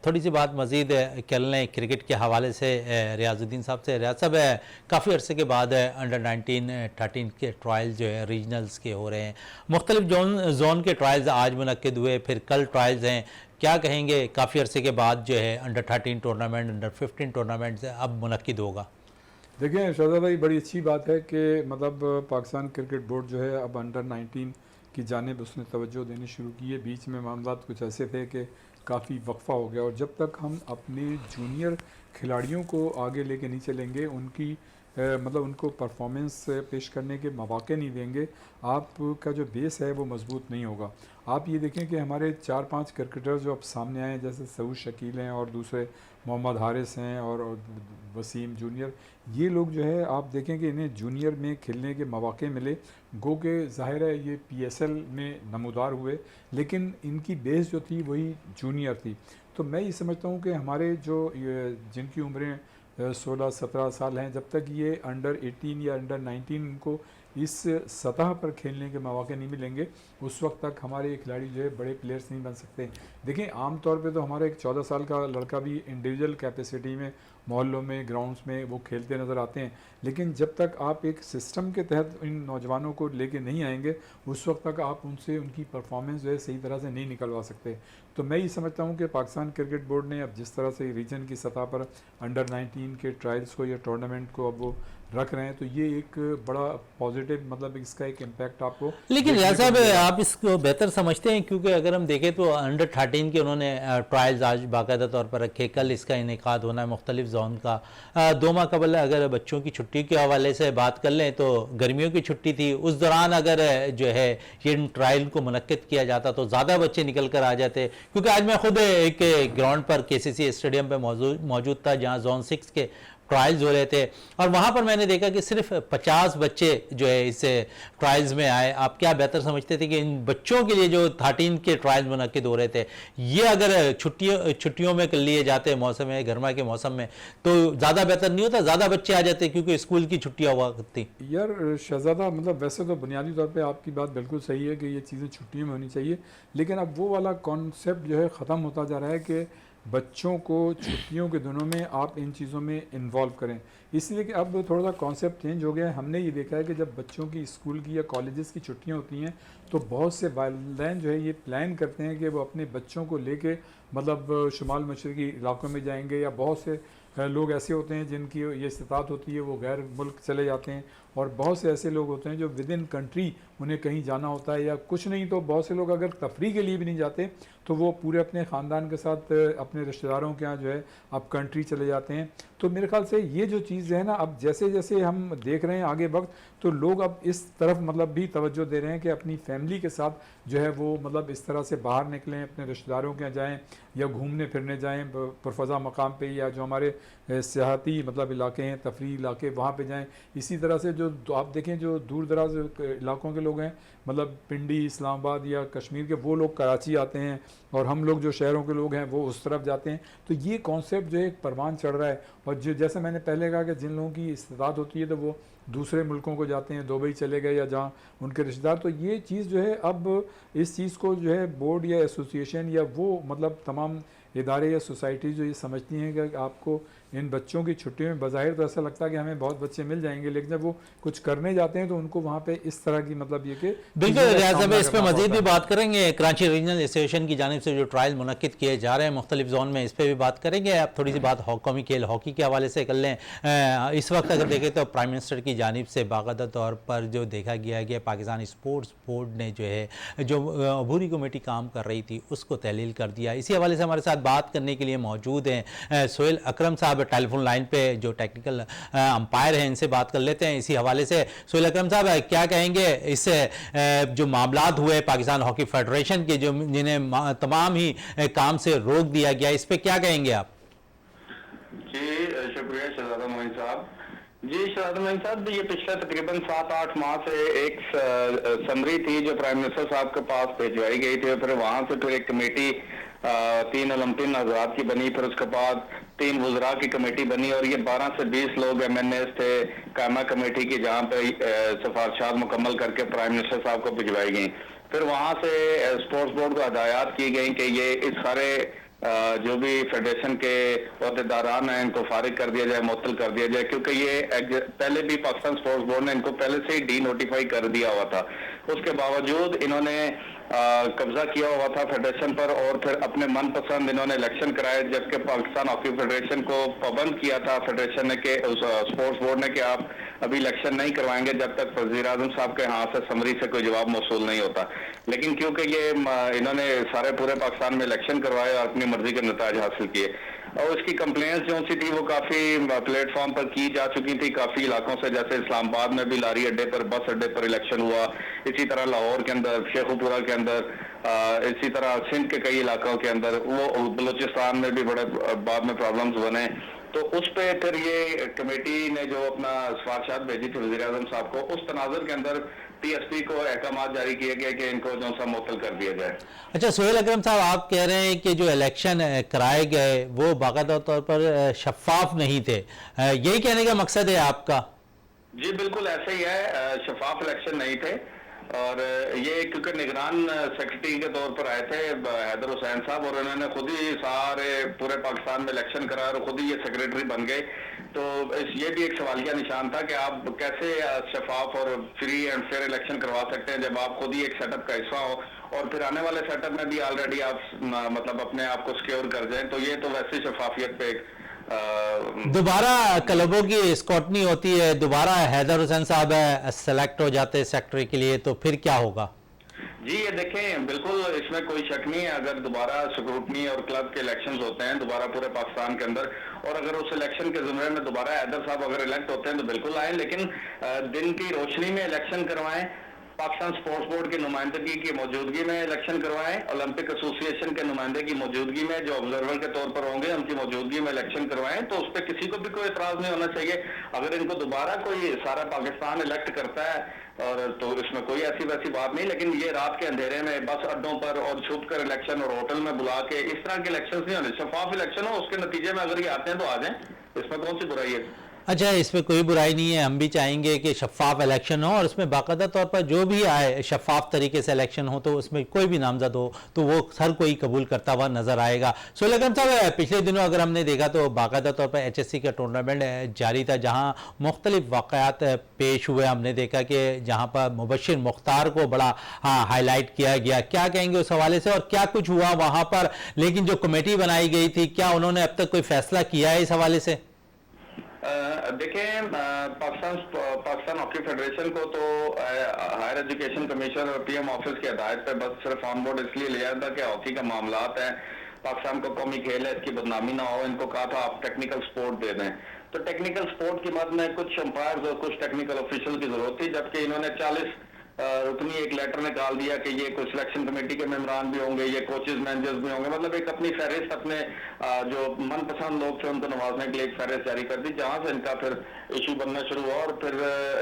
[SPEAKER 1] थोड़ी सी बात मज़ीद कर लें क्रिकेट के हवाले से रियाजुद्दीन साहब से। रियाज साहब, काफ़ी अरसे के बाद अंडर 19-13 के ट्रायल जो है रीजनल्स के हो रहे हैं, मुख्तलिफ जोन के ट्रायल्स आज मुनक्किद हुए, फिर कल ट्रायल्स हैं। क्या कहेंगे, काफ़ी अरसे के बाद जो है अंडर 13 टूर्नामेंट, अंडर 15 टूर्नामेंट अब मुनक्किद होगा?
[SPEAKER 2] देखिए शहजाद भाई, बड़ी अच्छी बात है कि मतलब पाकिस्तान क्रिकेट बोर्ड जो है अब अंडर 19 की जानिब उसने तवज्जो देनी शुरू की है। बीच में मामला कुछ ऐसे थे कि काफ़ी वक्फा हो गया, और जब तक हम अपने जूनियर खिलाड़ियों को आगे लेके नहीं चलेंगे, उनकी मतलब उनको परफॉर्मेंस पेश करने के मौके नहीं देंगे, आपका जो बेस है वो मजबूत नहीं होगा। आप ये देखें कि हमारे 4-5 क्रिकेटर जो अब सामने आए हैं, जैसे सऊद शकील हैं और दूसरे मोहम्मद हारिस हैं और वसीम जूनियर, ये लोग जो है आप देखें कि इन्हें जूनियर में खेलने के मौके मिले, गो के ज़ाहिर है ये PSL में नमूदार हुए, लेकिन इनकी बेस जो थी वही जूनियर थी। तो मैं ये समझता हूँ कि हमारे जो जिनकी उम्रें 16-17 साल हैं, जब तक ये अंडर 18 या अंडर 19 उनको इस सतह पर खेलने के मौके नहीं मिलेंगे, उस वक्त तक हमारे खिलाड़ी जो है बड़े प्लेयर्स नहीं बन सकते। देखें आम तौर पे तो हमारा एक 14 साल का लड़का भी इंडिविजुअल कैपेसिटी में मोहल्लों में, ग्राउंड्स में वो खेलते नज़र आते हैं, लेकिन जब तक आप एक सिस्टम के तहत इन नौजवानों को लेके नहीं आएंगे, उस वक्त तक आप उनसे उनकी परफॉर्मेंस जो है सही तरह से नहीं निकलवा सकते। तो मैं ये समझता हूँ कि पाकिस्तान क्रिकेट बोर्ड ने अब जिस तरह से रीजन की सतह पर अंडर 19 के ट्रायल्स को या टूर्नामेंट को अब वो रख रहे हैं, तो ये एक बड़ा पॉजिटिव, मतलब इसका एक इम्पैक्ट आपको।
[SPEAKER 1] लेकिन रियाज साहब, आप इसको बेहतर समझते हैं, क्योंकि अगर हम देखें तो अंडर 13 के उन्होंने ट्रायल्स आज बाकायदा तौर पर रखे, कल इसका इनेकाद होना है मुख्तलिफ जोन का। 2 माह कबल अगर बच्चों की छुट्टी के हवाले से बात कर लें तो गर्मियों की छुट्टी थी, उस दौरान अगर जो है ये ट्रायल को मुनक्किद किया जाता तो ज़्यादा बच्चे निकल कर आ जाते। क्योंकि आज मैं खुद एक ग्राउंड पर KCC स्टेडियम पर मौजूद था जहाँ जोन 6 के ट्रायल्स हो रहे थे, और वहाँ पर मैंने देखा कि सिर्फ 50 बच्चे जो है इस ट्रायल्स में आए। आप क्या बेहतर समझते थे कि इन बच्चों के लिए जो 13 के ट्रायल्स मुनक्किद हो रहे थे, ये अगर छुट्टियों में कर लिए जाते मौसम में, गर्मा के मौसम में, तो ज़्यादा बेहतर नहीं होता? ज़्यादा बच्चे आ जाते क्योंकि स्कूल की छुट्टियाँ हुआ करती।
[SPEAKER 2] यार शहजादा, मतलब वैसे तो बुनियादी तौर पे आपकी बात बिल्कुल सही है कि ये चीज़ें छुट्टियों में होनी चाहिए, लेकिन अब वो वाला कॉन्सेप्ट जो है ख़त्म होता जा रहा है कि बच्चों को छुट्टियों के दिनों में आप इन चीज़ों में इन्वॉल्व करें, इसलिए कि अब थोड़ा सा कॉन्सेप्ट चेंज हो गया है। हमने ये देखा है कि जब बच्चों की स्कूल की या कॉलेजेस की छुट्टियां होती हैं तो बहुत से वालिदैन जो है ये प्लान करते हैं कि वो अपने बच्चों को लेके मतलब शुमाल मशरकी इलाकों में जाएंगे, या बहुत से लोग ऐसे होते हैं जिनकी ये इस्तात होती है वो गैर मुल्क चले जाते हैं, और बहुत से ऐसे लोग होते हैं जो विद इन कंट्री उन्हें कहीं जाना होता है, या कुछ नहीं तो बहुत से लोग अगर तफरी के लिए भी नहीं जाते तो वो पूरे अपने ख़ानदान के साथ अपने रिश्तेदारों के यहाँ जो है अब कंट्री चले जाते हैं। तो मेरे ख्याल से ये जो चीज़ है ना, अब जैसे जैसे हम देख रहे हैं आगे वक्त, तो लोग अब इस तरफ मतलब भी तवज्जो दे रहे हैं कि अपनी फैमिली के साथ जो है वो मतलब इस तरह से बाहर निकलें, अपने रिश्तेदारों के यहाँ जाएँ या घूमने फिरने जाएँ पुरफ़ज़ा मकाम पे, या जो हमारे सियाहती मतलब इलाके हैं, तफरी इलाके, वहाँ पे जाएँ। इसी तरह से जो आप देखें जो दूर दराज इलाकों के लोग हैं, मतलब पिंडी, इस्लामाबाद या कश्मीर के, वो लोग कराची आते हैं, और हम लोग जो शहरों के लोग हैं वो उस तरफ जाते हैं। तो ये कॉन्सेप्ट जो है एक परवान चढ़ रहा है, और जो जैसे मैंने पहले कहा कि जिन लोगों की इस्तात होती है तो वो दूसरे मुल्कों को जाते हैं, दुबई चले गए या जहाँ उनके रिश्तेदार। तो ये चीज़ जो है अब इस चीज़ को जो है बोर्ड या एसोसिएशन या वो मतलब तमाम इदारे या सोसाइटी जो ये समझती हैं कि आपको इन बच्चों की छुट्टियों में बज़ाहिर तो ऐसा लगता है कि हमें बहुत बच्चे मिल जाएंगे, लेकिन जब वो कुछ करने जाते हैं तो उनको वहाँ पे इस तरह की मतलब ये कि
[SPEAKER 1] बिल्कुल रियाज साहब, इस पर मजीद भी बात करेंगे। कराची रीजनल एसोसिएशन की जानिब से जो ट्रायल मुनक्किद किए जा रहे हैं मुख्तलिफ जोन में, इस पर भी बात करेंगे। अब थोड़ी सी बात कौमी खेल हॉकी के हवाले से कर लें। इस वक्त अगर देखें तो प्राइम मिनिस्टर की जानिब से बाकायदा तौर पर जो देखा गया है कि पाकिस्तान स्पोर्ट्स बोर्ड ने जो है जो अबूरी कमेटी काम कर रही थी उसको तहलील कर दिया। इसी हवाले से हमारे साथ बात करने के लिए मौजूद हैं सोहेल अकरम साहब, टेलीफोन लाइन पे जो टेक्निकल अंपायर हैं, इनसे बात कर लेते हैं इसी हवाले से। सोहेल अकरम साहब, क्या कहेंगे इससे जो मामलात हुए पाकिस्तान हॉकी फेडरेशन के, जो जिन्हें तमाम ही काम से रोक दिया गया, इस पे क्या कहेंगे आप?
[SPEAKER 3] जी शुक्रिया शहजादा मोइन साहब। जी शहजादा मोइन साहब, ये पिछले तकरीबन 7-8 माह से एक समरी थी जो प्राइम मिनिस्टर साहब के पास भिजवाई गई थी, फिर वहां से फिर एक कमेटी 3 ओलंपियन हजरात की बनी, फिर उसके बाद 3 वुज़रा की कमेटी बनी, और ये 12 से 20 लोग MNAs थे कायमा कमेटी की, जहाँ पे सिफारिशात मुकम्मल करके प्राइम मिनिस्टर साहब को भिजवाई गई। फिर वहां से स्पोर्ट्स बोर्ड को हदायत की गई कि ये इस सारे जो भी फेडरेशन के अहदेदारान हैं इनको फारिग कर दिया जाए, मुअत्तल कर दिया जाए, क्योंकि ये पहले भी पाकिस्तान स्पोर्ट्स बोर्ड ने इनको पहले से ही डी नोटिफाई कर दिया हुआ था। उसके बावजूद इन्होंने कब्जा किया हुआ था फेडरेशन पर, और फिर अपने मनपसंद इन्होंने इलेक्शन कराए, जबकि पाकिस्तान हॉकी फेडरेशन को पाबंद किया था फेडरेशन ने कि स्पोर्ट्स बोर्ड ने कि आप अभी इलेक्शन नहीं करवाएंगे जब तक वज़ीर आज़म साहब के हाथ से समरी से कोई जवाब मौसूल नहीं होता। लेकिन क्योंकि ये इन्होंने सारे पूरे पाकिस्तान में इलेक्शन करवाए और अपनी मर्जी के नताज हासिल किए, और उसकी कंप्लेंट्स जो सी थी वो काफी प्लेटफॉर्म पर की जा चुकी थी काफी इलाकों से, जैसे इस्लामाबाद में भी लारी अड्डे पर, बस अड्डे पर इलेक्शन हुआ, इसी तरह लाहौर के अंदर, शेखुपुरा के अंदर, इसी तरह सिंध के कई इलाकों के अंदर, वो बलूचिस्तान में भी बड़े बाद में प्रॉब्लम्स बने। तो उस पे फिर ये कमेटी ने जो अपना सिफारिशात भेजी थी वज़ीर आज़म साहब को, उस तनाजुर के अंदर TSP को अहकाम जारी किए गए कि इनको जो सा मुअत्तल कर दिया जाए।
[SPEAKER 1] अच्छा सोहेल अकरम साहब, आप कह रहे हैं कि जो इलेक्शन कराए गए वो बाकायदा तौर पर शफाफ नहीं थे, यही कहने का मकसद है आपका?
[SPEAKER 3] जी बिल्कुल ऐसे ही है, शफाफ इलेक्शन नहीं थे, और ये क्योंकि निगरान सेक्रेटरी के तौर पर आए थे हैदर हुसैन साहब, और उन्होंने खुद ही सारे पूरे पाकिस्तान में इलेक्शन कराया और खुद ही ये सेक्रेटरी बन गए। तो ये भी एक सवालिया निशान था कि आप कैसे शफाफ और फ्री एंड फेयर इलेक्शन करवा सकते हैं जब आप खुद ही एक सेटअप का हिस्सा हो, और फिर आने वाले सेटअप में भी ऑलरेडी आप मतलब अपने आप को सिक्योर कर जाएं। तो ये तो वैसे शफाफियत पे
[SPEAKER 1] दोबारा क्लबों की स्कॉटनी होती है, दोबारा हैदर हुसैन साहब सेलेक्ट हो जाते हैं सेक्रेटरी के लिए, तो फिर क्या होगा?
[SPEAKER 3] जी ये देखें, बिल्कुल इसमें कोई शक नहीं है, अगर दोबारा स्क्रूटनी और क्लब के इलेक्शंस होते हैं दोबारा पूरे पाकिस्तान के अंदर, और अगर उस इलेक्शन के ज़ुमरे में दोबारा हैदर साहब अगर इलेक्ट होते हैं तो बिल्कुल आए, लेकिन दिन की रोशनी में इलेक्शन करवाएं, पाकिस्तान स्पोर्ट्स बोर्ड की नुमाइंदगी की मौजूदगी में इलेक्शन करवाएं, ओलंपिक एसोसिएशन के नुमाइंदे की मौजूदगी में जो ऑब्जर्वर के तौर पर होंगे उनकी मौजूदगी में इलेक्शन करवाएं। तो उस पर किसी को भी कोई एतराज नहीं होना चाहिए। अगर इनको दोबारा कोई सारा पाकिस्तान इलेक्ट करता है और तो इसमें कोई ऐसी वैसी बात नहीं, लेकिन ये रात के अंधेरे में बस अड्डों पर और छुप कर इलेक्शन और होटल में बुला के इस तरह के इलेक्शन नहीं होने। शफाफ इलेक्शन हो, उसके नतीजे में अगर ये आते हैं तो आ जाएं, इसमें कौन सी बुराई है?
[SPEAKER 1] अच्छा, इसमें कोई बुराई नहीं है, हम भी चाहेंगे कि शफाफ इलेक्शन हो और उसमें बाकायदा तौर पर जो भी आए शफाफ तरीके से इलेक्शन हो, तो उसमें कोई भी नामजद हो तो वो हर कोई कबूल करता हुआ नजर आएगा। सोहेल अकरम साहब, पिछले दिनों अगर हमने देखा तो बाकायदा तौर पर HSC का टूर्नामेंट जारी था, जहाँ मुख्तलिफ वाक़यात पेश हुए। हमने देखा कि जहाँ पर मुबश्शिर मुख्तार को बड़ा हाईलाइट किया गया। क्या कहेंगे उस हवाले से और क्या कुछ हुआ वहाँ पर? लेकिन जो कमेटी बनाई गई थी, क्या उन्होंने अब तक कोई फैसला किया है इस हवाले से?
[SPEAKER 3] देखें, पाकिस्तान हॉकी फेडरेशन को तो हायर एजुकेशन कमीशन और PM ऑफिस की हदायत पे बस सिर्फ ऑन बोर्ड इसलिए लिया था कि हॉकी का मामलात है, पाकिस्तान का कौमी खेल है, इसकी बदनामी ना हो। इनको कहा था आप टेक्निकल सपोर्ट दे दें, तो टेक्निकल सपोर्ट की मद में कुछ अंपायर्स और कुछ टेक्निकल ऑफिशियल की जरूरत थी, जबकि इन्होंने 40 रुकनी एक लेटर निकाल दिया कि ये कोई सिलेक्शन कमेटी के मेंबरान भी होंगे, ये कोचेज मैनेजर्स भी होंगे। मतलब एक अपनी फहरिस्त अपने जो मनपसंद लोग थे उनको नवाजने के लिए एक फहरिस्त जारी कर दी, जहां से इनका फिर इशू बनना शुरू हुआ और फिर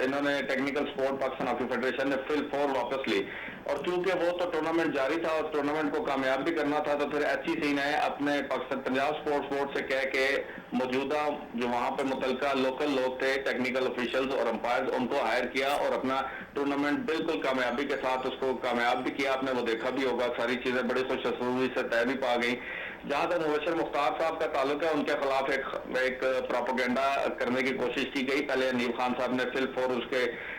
[SPEAKER 3] इन्होंने technical support Pakistan hockey federation ने फिल 4 वापस ली। और चूंकि वो तो टूर्नामेंट जारी था और टूर्नामेंट को कामयाब भी करना था, तो फिर HEC ने अपने पाकिस्तान पंजाब स्पोर्ट्स बोर्ड से कह के मौजूदा जो वहां पे मुतलका लोकल लोग थे, टेक्निकल ऑफिशियल्स और अंपायर्स, उनको हायर किया और अपना टूर्नामेंट बिल्कुल कामयाबी के साथ उसको कामयाब भी किया। आपने वो देखा भी होगा, सारी चीजें बड़ी खुशखबरी से तय भी पा गई। जहां तक मुबश्शिर मुख्तार साहब का ताल्लुक है, उनके खिलाफ एक प्रोपेगेंडा करने की कोशिश की गई। पहले नीब खान साहब ने फिल 4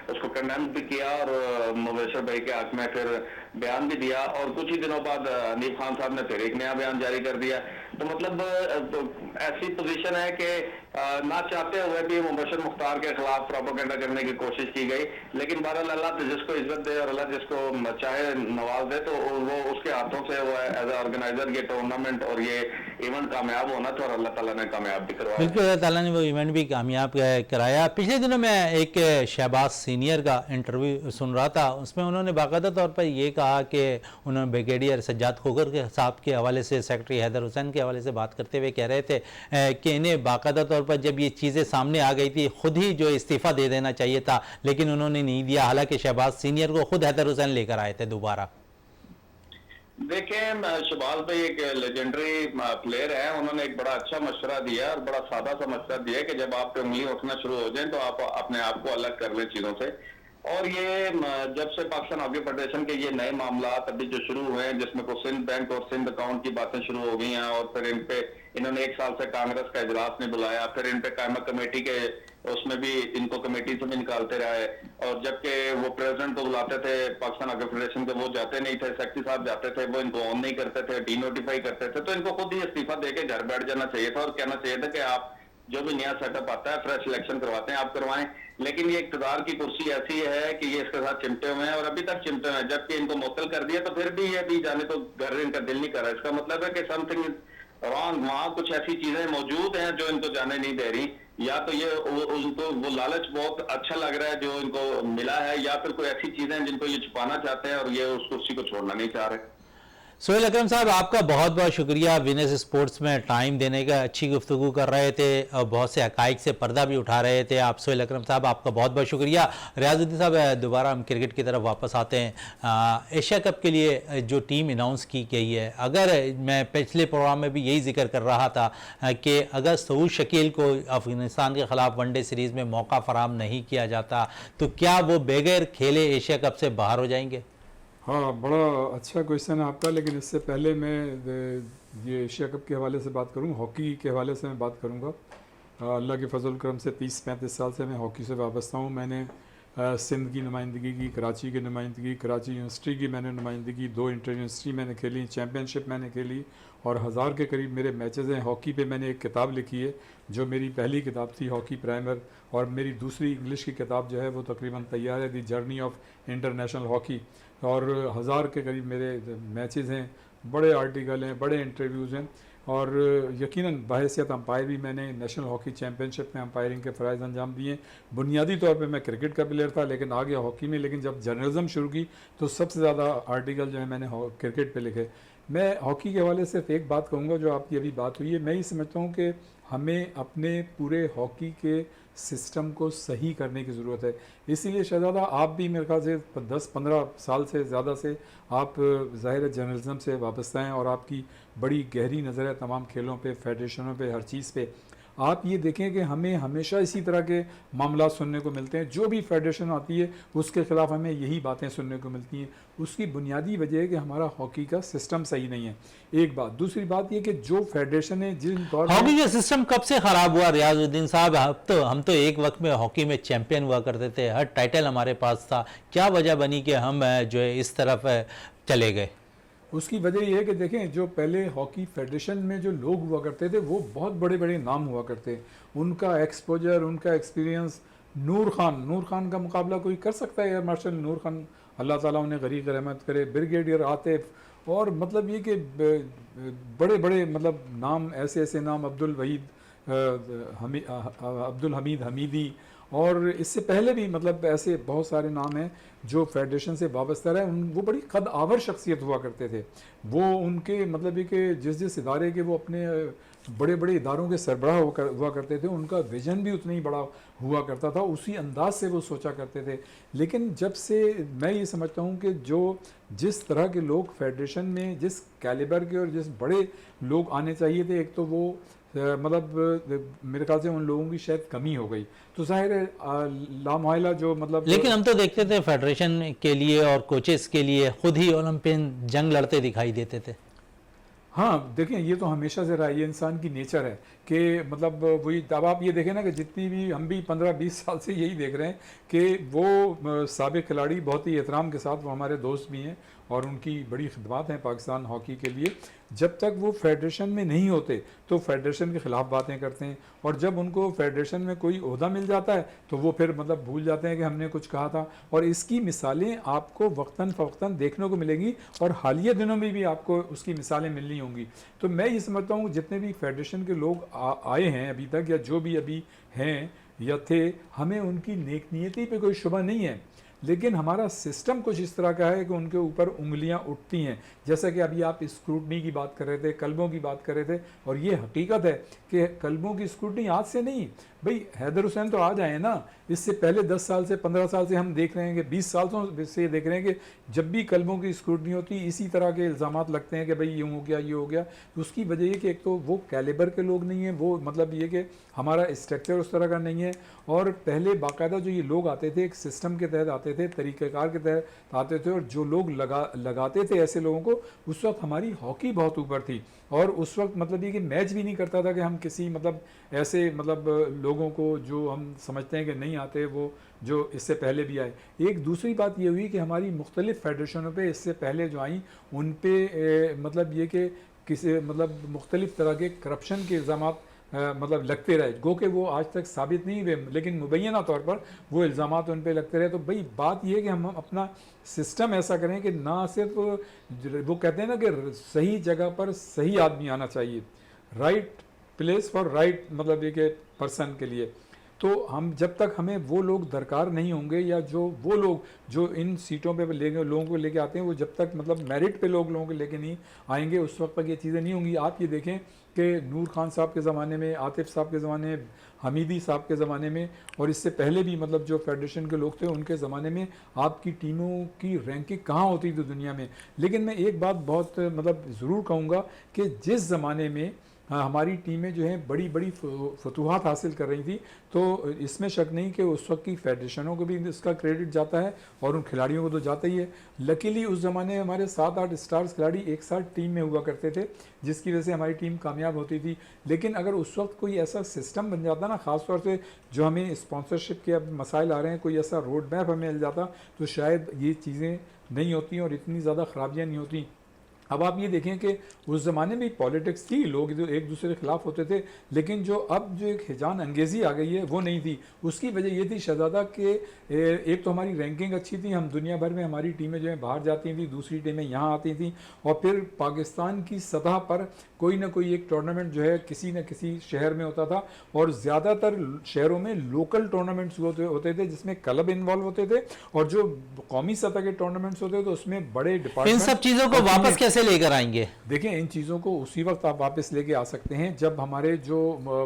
[SPEAKER 3] उसको कंडेम भी किया और मुबश्शिर भाई के हक में फिर बयान भी दिया, और कुछ ही दिनों बाद नीब खान साहब ने फिर एक नया बयान जारी कर दिया। तो मतलब ऐसी पोजीशन है कि ना चाहते हुए भी मुबश्शिर मुख्तार के खिलाफ प्रोपेगेंडा करने की कोशिश की गई। लेकिन बहरहाल अल्लाह तो जिसको इज्जत दे और अल्लाह जिसको चाहे नवाज दे, तो वो उसके हाथों से वो एज ए ऑर्गेनाइजर ये टूर्नामेंट और ये इवेंट कामयाब होना था और अल्लाह ताला ने कामयाब भी करवाया।
[SPEAKER 1] बिल्कुल, अल्लाह ताला ने वो इवेंट भी कामयाब कराया। पिछले दिनों मैं एक शहबाज सीनियर का इंटरव्यू सुन रहा था, उसमें उन्होंने बाकायदा तौर पर ये कहा कि उन्होंने ब्रिगेडियर सज्जाद खोखर के साहब के हवाले से, सेक्रेटरी हैदर हुसैन के हवाले से बात करते हुए कह रहे थे कि इन्हें बाकायदा तौर पर जब ये चीज़ें सामने आ गई थी खुद ही जो इस्तीफ़ा दे देना चाहिए था, लेकिन उन्होंने नहीं दिया। हालांकि शहबाज सीनियर को खुद हैदर हुसैन लेकर आए थे दोबारा।
[SPEAKER 3] देखें, शहबाज भाई एक लेजेंडरी प्लेयर है, उन्होंने एक बड़ा अच्छा मशवरा दिया और बड़ा सादा सा मशवरा दिया कि जब आप पे उंगली उठना शुरू हो जाए तो आप अपने आप को अलग कर लें चीजों से। और ये जब से पाकिस्तान हॉकी फेडरेशन के ये नए मामला अभी जो शुरू हुए हैं, जिसमें को सिंध बैंक और सिंध अकाउंट की बातें शुरू हो गई हैं, और फिर इन पे इन्होंने 1 साल से कांग्रेस का इजलास नहीं बुलाया, फिर इन पे कायमा कमेटी के उसमें भी इनको कमेटी से भी निकालते रहे, और जबकि वो प्रेसिडेंट को बुलाते थे पाकिस्तान हॉकी फेडरेशन के, वो जाते नहीं थे, सेक्रेटरी साहब जाते थे, वो इनको ऑन नहीं करते थे, डीनोटिफाई करते थे। तो इनको खुद ही इस्तीफा देके घर बैठ जाना चाहिए था और कहना चाहिए था कि आप जो भी नया सेटअप आता है, फ्रेश इलेक्शन करवाते हैं आप करवाएं। लेकिन ये इक्तदार की कुर्सी ऐसी है कि ये इसके साथ चिमटे हुए हैं और अभी तक चिमटे हुए हैं, जबकि इनको मुअत्तल कर दिया तो फिर भी ये भी जाने तो घर इनका दिल नहीं कर रहा। इसका मतलब है कि समथिंग रॉन्ग, वहां कुछ ऐसी चीजें मौजूद हैं जो इनको जाने नहीं दे रही, या तो ये उनको वो लालच बहुत अच्छा लग रहा है जो इनको मिला है, या फिर कोई ऐसी चीजें हैं जिनको ये छुपाना चाहते हैं और ये उस कुर्सी को छोड़ना नहीं चाह रहे।
[SPEAKER 1] सोहेल अकरम साहब, आपका बहुत बहुत शुक्रिया विनर्स स्पोर्ट्स में टाइम देने का। अच्छी गुफ्तगू कर रहे थे और बहुत से हकाइक से पर्दा भी उठा रहे थे आप। सोहेल अकरम साहब, आपका बहुत बहुत शुक्रिया। रियाजुद्दीन साहब, दोबारा हम क्रिकेट की तरफ वापस आते हैं। एशिया कप के लिए जो टीम अनाउंस की गई है, अगर मैं पिछले प्रोग्राम में भी यही जिक्र कर रहा था कि अगर सऊद शकील को अफगानिस्तान के ख़िलाफ़ वनडे सीरीज़ में मौका फराम नहीं किया जाता तो क्या वो बगैर खेले एशिया कप से बाहर हो जाएंगे?
[SPEAKER 2] हाँ, बड़ा अच्छा क्वेश्चन है आपका, लेकिन इससे पहले मैं ये एशिया कप के हवाले से बात करूँ, हॉकी के हवाले से मैं बात करूँगा। अल्लाह के फजल करम से 30-35 साल से मैं हॉकी से वाबस्ता हूँ। मैंने सिंध की नुमाइंदगी की, कराची की नुमाइंदगी, कराची यूनिवर्सिटी की मैंने नुमाइंदगी, 2 इंटर यूनिवर्सिटी मैंने खेली, चैम्पियनशिप मैंने खेली और 1000 के करीब मेरे मैचेस हैं। हॉकी पे मैंने एक किताब लिखी है जो मेरी पहली किताब थी, हॉकी प्राइमर, और मेरी दूसरी इंग्लिश की किताब जो है वो तकरीबन तैयार है, the journey of international hockey, और 1000 के करीब मेरे मैचेस हैं, बड़े आर्टिकल हैं, बड़े इंटरव्यूज़ हैं, और यकीनन बहैसियत अंपायर भी मैंने नेशनल हॉकी चैम्पियनशिप में अंपायरिंग के फ़राइज़ अंजाम दिए। बुनियादी तौर पे मैं क्रिकेट का प्लेयर था, लेकिन आ गया हॉकी में। लेकिन जब जर्नलिज्म शुरू की तो सबसे ज़्यादा आर्टिकल जो है मैंने क्रिकेट पे लिखे। मैं हॉकी के हवाले से एक बात कहूँगा, जो आपकी अभी बात हुई है, मैं ही समझता हूँ कि हमें अपने पूरे हॉकी के सिस्टम को सही करने की ज़रूरत है। इसीलिए शहजादा, आप भी मेरे ख्याल से 10-15 साल से ज़्यादा से आप ज़ाहिर जर्नलिज्म से वाबस्ता हैं और आपकी बड़ी गहरी नज़र है तमाम खेलों पे, फेडरेशनों पे, हर चीज़ पे। आप ये देखें कि हमें हमेशा इसी तरह के मामला सुनने को मिलते हैं, जो भी फेडरेशन आती है उसके खिलाफ हमें यही बातें सुनने को मिलती हैं। उसकी बुनियादी वजह है कि हमारा हॉकी का सिस्टम सही नहीं है, एक बात। दूसरी बात ये कि जो फेडरेशन है जिन दौर में
[SPEAKER 1] हॉकी का सिस्टम कब से खराब हुआ रियाजुद्दीन साहब? हम तो एक वक्त में हॉकी में चैंपियन हुआ करते थे, हर टाइटल हमारे पास था, क्या वजह बनी कि हम जो है इस तरफ चले गए?
[SPEAKER 2] उसकी वजह यह है कि देखें, जो पहले हॉकी फेडरेशन में जो लोग हुआ करते थे वो बहुत बड़े बड़े नाम हुआ करते, उनका एक्सपोजर, उनका एक्सपीरियंस। नूर खान का मुकाबला कोई कर सकता है? एयर मार्शल नूर खान, अल्लाह ताला उन्हें गरीब रहमत करे, ब्रिगेडियर आतिफ, और मतलब ये कि बड़े बड़े मतलब नाम, ऐसे ऐसे नाम, अब्दुल हमीद हमीदी, और इससे पहले भी मतलब ऐसे बहुत सारे नाम हैं जो फेडरेशन से वाबस्ता रहे। वो बड़ी कद आवर शख्सियत हुआ करते थे। वो उनके मतलब ये कि जिस इदारे के वो अपने बड़े बड़े इदारों के सरबराह हुआ करते थे, उनका विजन भी उतना ही बड़ा हुआ करता था, उसी अंदाज से वो सोचा करते थे। लेकिन जब से मैं ये समझता हूँ कि जिस तरह के लोग फेडरेशन में, जिस कैलिबर के और जिस बड़े लोग आने चाहिए थे, एक तो वो मतलब मेरे ख्याल से उन लोगों की शायद कमी हो गई, तो जाहिर है लामहला जो मतलब।
[SPEAKER 1] लेकिन हम तो देखते थे फेडरेशन के लिए और कोचेस के लिए खुद ही ओलंपियन जंग लड़ते दिखाई देते थे।
[SPEAKER 2] हाँ देखें, ये तो हमेशा से रहा है, ये इंसान की नेचर है कि मतलब वही। अब आप ये देखें ना कि जितनी भी हम भी 15-20 साल से यही देख रहे हैं कि वो साबिक खिलाड़ी बहुत ही एहतराम के साथ, वो हमारे दोस्त भी हैं और उनकी बड़ी खिदमत हैं पाकिस्तान हॉकी के लिए। जब तक वो फेडरेशन में नहीं होते तो फेडरेशन के ख़िलाफ़ बातें करते हैं, और जब उनको फेडरेशन में कोई ओहदा मिल जाता है तो वो फिर मतलब भूल जाते हैं कि हमने कुछ कहा था। और इसकी मिसालें आपको वक्तन फ़वक्तन देखने को मिलेंगी, और हालिया दिनों में भी आपको उसकी मिसालें मिलनी होंगी। तो मैं ये समझता हूँ जितने भी फेडरेशन के लोग आए हैं अभी तक, या जो भी अभी हैं या थे, हमें उनकी नेक नीयती पे कोई शुबा नहीं है, लेकिन हमारा सिस्टम कुछ इस तरह का है कि उनके ऊपर उंगलियां उठती हैं। जैसा कि अभी आप स्क्रूटनी की बात कर रहे थे, कल्बों की बात कर रहे थे, और ये हकीकत है कि कल्बों की स्क्रूटनी आज से नहीं, भाई हैदर हुसैन तो आज आए ना, इससे पहले 10 साल से 15 साल से हम देख रहे हैं कि 20 साल से देख रहे हैं कि जब भी कल्बों की स्क्रूटनी होती है इसी तरह के इल्ज़ामात लगते हैं कि भाई ये हो गया, ये हो गया। उसकी वजह ये कि एक तो वो कैलिबर के लोग नहीं हैं, वो मतलब ये कि हमारा स्ट्रक्चर उस तरह का नहीं है, और पहले बाकायदा जो ये लोग आते थे एक सिस्टम के तहत आते थे, तरीक़ेकार के तहत आते थे, और जो लोग लगाते थे ऐसे लोगों को, उस वक्त हमारी हॉकी बहुत ऊपर थी। और उस वक्त मतलब ये कि मैच भी नहीं करता था कि हम किसी मतलब ऐसे मतलब लोगों को जो हम समझते हैं कि नहीं आते, वो जो इससे पहले भी आए। एक दूसरी बात ये हुई कि हमारी मुख्तलिफ फेडरेशनों पे इससे पहले जो आई उन पे मतलब ये कि किसी मतलब मुख्तलिफ तरह के करप्शन के इल्ज़ामात मतलब लगते रहे, गो कि वो आज तक साबित नहीं हुए, लेकिन मुबैना तौर पर वो इल्ज़ामात उन पे लगते रहे। तो भाई बात ये है कि हम अपना सिस्टम ऐसा करें कि ना सिर्फ वो कहते हैं ना कि सही जगह पर सही आदमी आना चाहिए, राइट प्लेस फॉर राइट मतलब एक पर्सन के लिए। तो हम जब तक हमें वो लोग दरकार नहीं होंगे, या जो वो लोग जो इन सीटों पे लोगों को लेके आते हैं, वो जब तक मतलब मेरिट पे लोगों को लेके नहीं आएंगे, उस वक्त तक ये चीज़ें नहीं होंगी। आप ये देखें कि नूर खान साहब के ज़माने में, आतिफ साहब के ज़माने में, हमीदी साहब के ज़माने में, और इससे पहले भी मतलब जो फेडरेशन के लोग थे उनके ज़माने में आपकी टीमों की रैंकिंग कहाँ होती थी दुनिया में। लेकिन मैं एक बात बहुत मतलब ज़रूर कहूँगा कि जिस ज़माने में हमारी टीमें जो हैं बड़ी बड़ी फतूहात हासिल कर रही थी, तो इसमें शक नहीं कि उस वक्त की फेडरेशनों को भी इसका क्रेडिट जाता है और उन खिलाड़ियों को तो जाता ही है। लकीली उस ज़माने में हमारे 7-8 स्टार्स खिलाड़ी एक साथ टीम में हुआ करते थे, जिसकी वजह से हमारी टीम कामयाब होती थी। लेकिन अगर उस वक्त कोई ऐसा सिस्टम बन जाता ना, ख़ास तौर से जो हमें स्पॉन्सरशिप के अब मसाइल आ रहे हैं, कोई ऐसा रोड मैप हमें मिल जाता, तो शायद ये चीज़ें नहीं होती और इतनी ज़्यादा ख़राबियाँ नहीं होती। अब आप ये देखें कि उस ज़माने में पॉलिटिक्स थी, लोग जो एक दूसरे के खिलाफ होते थे, लेकिन जो अब जो एक हिजान अंगेज़ी आ गई है वो नहीं थी। उसकी वजह ये थी शहजादा कि एक तो हमारी रैंकिंग अच्छी थी, हम दुनिया भर में हमारी टीमें जो है बाहर जाती थी, दूसरी टीमें यहाँ आती थी, और फिर पाकिस्तान की सतह पर कोई ना कोई एक टूर्नामेंट जो है किसी न किसी शहर में होता था, और ज़्यादातर शहरों में लोकल टूर्नामेंट्स होते थे जिसमें क्लब इन्वॉल्व होते थे, और जो कौमी सतह के टूर्नामेंट्स होते थे तो उसमें बड़े डिपार्टमेंट।
[SPEAKER 1] इन सब चीज़ों को वापस कैसे लेकर आएंगे?
[SPEAKER 2] देखें, इन चीज़ों को उसी वक्त आप वापस लेके आ सकते हैं जब हमारे जो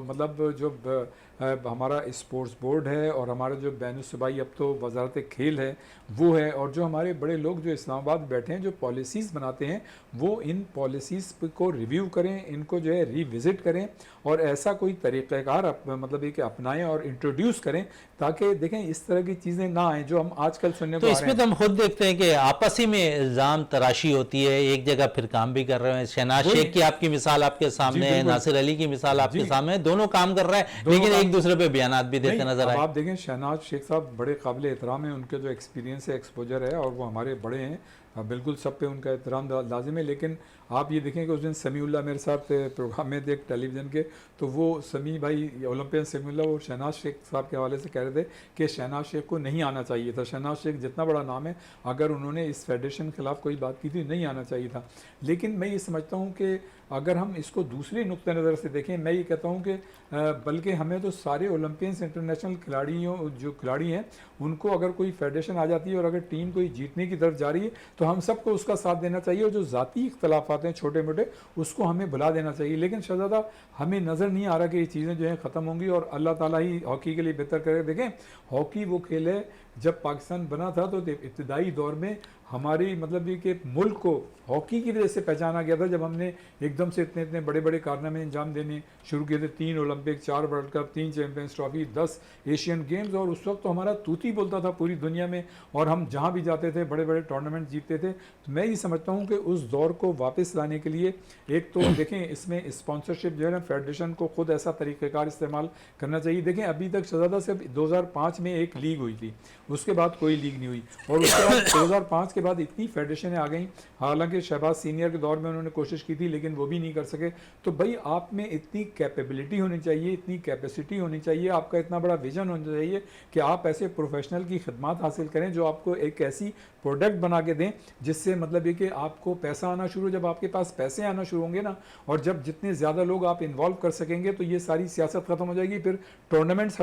[SPEAKER 2] मतलब जो हमारा स्पोर्ट्स बोर्ड है और हमारा जो बैनुल-सूबाई अब तो वजारत खेल है वो है, और जो हमारे बड़े लोग जो इस्लामाबाद बैठे हैं जो पॉलिसीज़ बनाते हैं, वो इन पॉलिसीज़ को रिव्यू करें करें, इनको जो है रिविजिट करें और ऐसा कोई तरीक़ाकार मतलब ये कि अपनाएं और इंट्रोड्यूस करें, ताकि देखें इस तरह की चीज़ें ना आएँ जो हम आजकल सुनने
[SPEAKER 1] तो
[SPEAKER 2] को आ रहे
[SPEAKER 1] इसमें
[SPEAKER 2] हैं।
[SPEAKER 1] तो हम खुद देखते हैं कि आपस ही में इल्ज़ाम तराशी होती है, एक जगह फिर काम भी कर रहे हैं। शहनाज
[SPEAKER 2] वही-
[SPEAKER 1] शेख की आपकी मिसाल आपके सामने है,
[SPEAKER 2] बिल्कुल।
[SPEAKER 1] नासिर अली की मिसाल आपके
[SPEAKER 2] जी।
[SPEAKER 1] सामने है, दोनों काम कर रहे हैं,
[SPEAKER 2] दोनों
[SPEAKER 1] लेकिन
[SPEAKER 2] काम-
[SPEAKER 1] एक दूसरे पे बयानात भी देते
[SPEAKER 2] नहीं,
[SPEAKER 1] नजर
[SPEAKER 2] अब
[SPEAKER 1] आए।
[SPEAKER 2] आप देखें शहनाज शेख साहब बड़े काबिल एहतराम हैं, उनके जो एक्सपीरियंस है, एक्सपोजर है, और वो हमारे बड़े हैं, बिल्कुल सब पे उनका एहतराम लाजिम है। लेकिन आप ये देखें कि उस दिन समीउल्लाह मेरे साथ प्रोग्राम में थे एक टेलीविज़न के, तो वो समी भाई ओलंपियन समीउल्लाह वो शहनाज शेख साहब के हवाले से कह रहे थे कि शहनाज शेख को नहीं आना चाहिए था। शहनाज शेख जितना बड़ा नाम है, अगर उन्होंने इस फेडरेशन के खिलाफ कोई बात की थी, नहीं आना चाहिए था। लेकिन मैं ये समझता हूँ कि अगर हम इसको दूसरी नुक्ते नज़र से देखें, मैं ये कहता हूँ कि बल्कि हमें तो सारे ओलंपियंस इंटरनेशनल खिलाड़ियों जो खिलाड़ी हैं उनको अगर कोई फेडरेशन आ जाती है और अगर टीम कोई जीतने की तरफ जा रही है तो हम सबको उसका साथ देना चाहिए, और जो ज़ाती इख्तलाफात हैं छोटे मोटे उसको हमें भुला देना चाहिए। लेकिन शहजादा हमें नज़र नहीं आ रहा कि ये चीज़ें जो हैं ख़त्म होंगी, और अल्लाह ताला ही हॉकी के लिए बेहतर करे। देखें हॉकी वो खेल है, जब पाकिस्तान बना था तो इब्तदाई दौर में हमारी मतलब ये कि मुल्क को हॉकी की वजह से पहचाना गया था, जब हमने एकदम से इतने इतने बड़े बड़े कारनामे अंजाम देने शुरू किए थे। 3 Olympic, 4 world cup, 3 champions trophy, 10 Asian games, और उस वक्त तो हमारा तूती बोलता था पूरी दुनिया में, और हम जहाँ भी जाते थे बड़े बड़े टूर्नामेंट जीतते थे। तो मैं ये समझता हूँ कि उस दौर को वापस लाने के लिए एक तो देखें इसमें स्पॉन्सरशिप जो है ना, फेडरेशन को खुद ऐसा तरीक़ेकार इस्तेमाल करना चाहिए। देखें अभी तक शहजादा सिर्फ 2005 में एक लीग हुई थी, उसके बाद कोई लीग नहीं हुई, और उसके बाद 2005 के बाद इतनी फेडरेशनें आ गई। हालांकि शहबाज सीनियर के दौर में उन्होंने कोशिश की थी लेकिन वो भी नहीं कर सके। तो भाई आप में इतनी कैपेबिलिटी होनी चाहिए, इतनी कैपेसिटी होनी चाहिए, आपका इतना बड़ा विजन होना चाहिए कि आप ऐसे प्रोफेशनल की खिदमत हासिल करें जो आपको एक ऐसी प्रोडक्ट बना के दें जिससे मतलब ये कि आपको पैसा आना शुरू, जब आपके पास पैसे आना शुरू होंगे ना, और जब जितने ज़्यादा लोग आप इन्वॉल्व कर सकेंगे तो ये सारी सियासत ख़त्म हो जाएगी। फिर टूर्नामेंट्स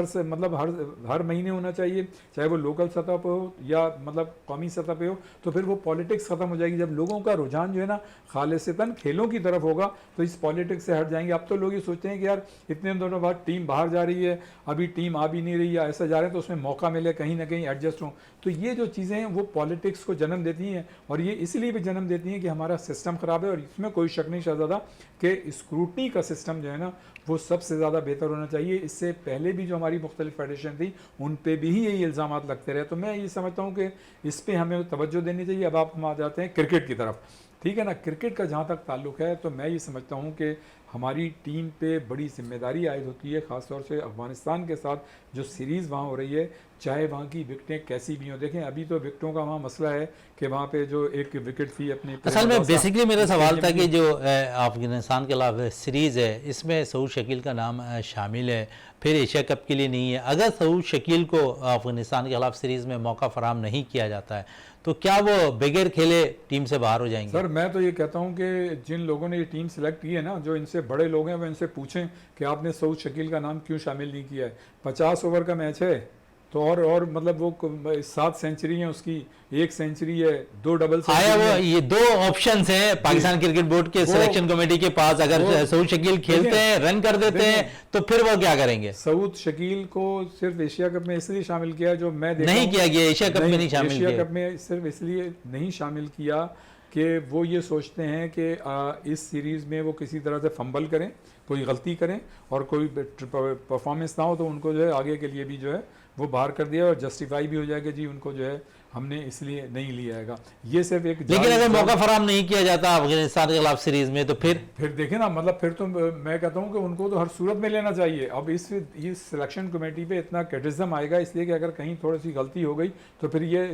[SPEAKER 2] हर महीने होना चाहिए, चाहे वो लोकल सतह पर हो या मतलब कौमी सतह पे हो, तो फिर वो पॉलिटिक्स ख़त्म हो जाएगी। जब लोगों का रुझान जो है ना खालिसतन खेलों की तरफ होगा तो इस पॉलिटिक्स से हट जाएंगे। अब तो लोग ये सोचते हैं कि यार इतने दिनों बाद टीम बाहर जा रही है, अभी टीम आ भी नहीं रही है, ऐसा जा रहे हैं तो उसमें मौका मिले कहीं ना कहीं एडजस्ट हों। तो ये जो चीज़ें हैं वो पॉलिटिक्स को जन्म देती हैं, और ये इसलिए भी जन्म देती हैं कि हमारा सिस्टम ख़राब है। और इसमें कोई शक नहीं शहजादा कि स्क्रूटनी का सिस्टम जो है ना वो सबसे ज़्यादा बेहतर होना चाहिए। इससे पहले भी जो हमारी मुख्तलिफ फेडरेशन थी उन पर भी यही इल्ज़ाम लगते रहे। तो मैं ये समझता हूँ कि इस पर हमें तवज्जो देनी चाहिए। अब आप हम आ जाते हैं क्रिकेट की तरफ, ठीक है ना। क्रिकेट का जहाँ तक ताल्लुक़ है तो मैं ये समझता हूँ कि हमारी टीम पे बड़ी जिम्मेदारी आयद होती है, ख़ासतौर से अफ़गानिस्तान के साथ जो सीरीज़ वहाँ हो रही है, चाहे वहाँ की विकटें कैसी भी हों। देखें अभी तो विकटों का वहाँ मसला है कि वहाँ पे जो एक विकेट थी अपनी,
[SPEAKER 1] असल में बेसिकली मेरा सवाल था कि जो अफगानिस्तान के खिलाफ सीरीज़ है इसमें सऊद शकील का नाम शामिल है, फिर एशिया कप के लिए नहीं है। अगर सऊद शकील को अफगानिस्तान के खिलाफ सीरीज़ में मौका फराम नहीं किया जाता है तो क्या वो बगैर खेले टीम से बाहर हो जाएंगे?
[SPEAKER 2] सर मैं तो ये कहता हूँ कि जिन लोगों ने ये टीम सेलेक्ट की है ना, जो इनसे बड़े लोग हैं वो इनसे पूछें कि आपने सऊद शकील का नाम क्यों शामिल नहीं किया है। 50 ओवर का मैच है तो और मतलब वो 7 सेंचुरी हैं उसकी, 1 सेंचुरी है, 2 डबल
[SPEAKER 1] आया वो ये 2 ऑप्शंस हैं पाकिस्तान क्रिकेट बोर्ड के सिलेक्शन कमेटी के पास। अगर सऊद शकील खेलते हैं, रन कर देते हैं तो फिर वो क्या करेंगे?
[SPEAKER 2] सऊद शकील को सिर्फ एशिया कप में इसलिए शामिल किया जो मैं
[SPEAKER 1] नहीं किया गया, एशिया कप में नहीं शामिल किया।
[SPEAKER 2] एशिया कप में सिर्फ इसलिए नहीं शामिल किया कि वो ये सोचते हैं कि इस सीरीज़ में वो किसी तरह से फंबल करें, कोई गलती करें और कोई परफॉर्मेंस ना हो तो उनको जो है आगे के लिए भी जो है वो बाहर कर दिया, और जस्टिफाई भी हो जाएगा जी उनको जो है हमने इसलिए नहीं लिया है। ये सिर्फ एक,
[SPEAKER 1] लेकिन अगर मौका फराम नहीं किया जाता अफगानिस्तान के खिलाफ सीरीज में तो फिर
[SPEAKER 2] देखें ना, मतलब फिर तो मैं कहता हूँ कि उनको तो हर सूरत में लेना चाहिए। अब इस सिलेक्शन कमेटी पे इतना क्रिटिसिज्म आएगा इसलिए कि अगर कहीं थोड़ी सी गलती हो गई तो फिर ये,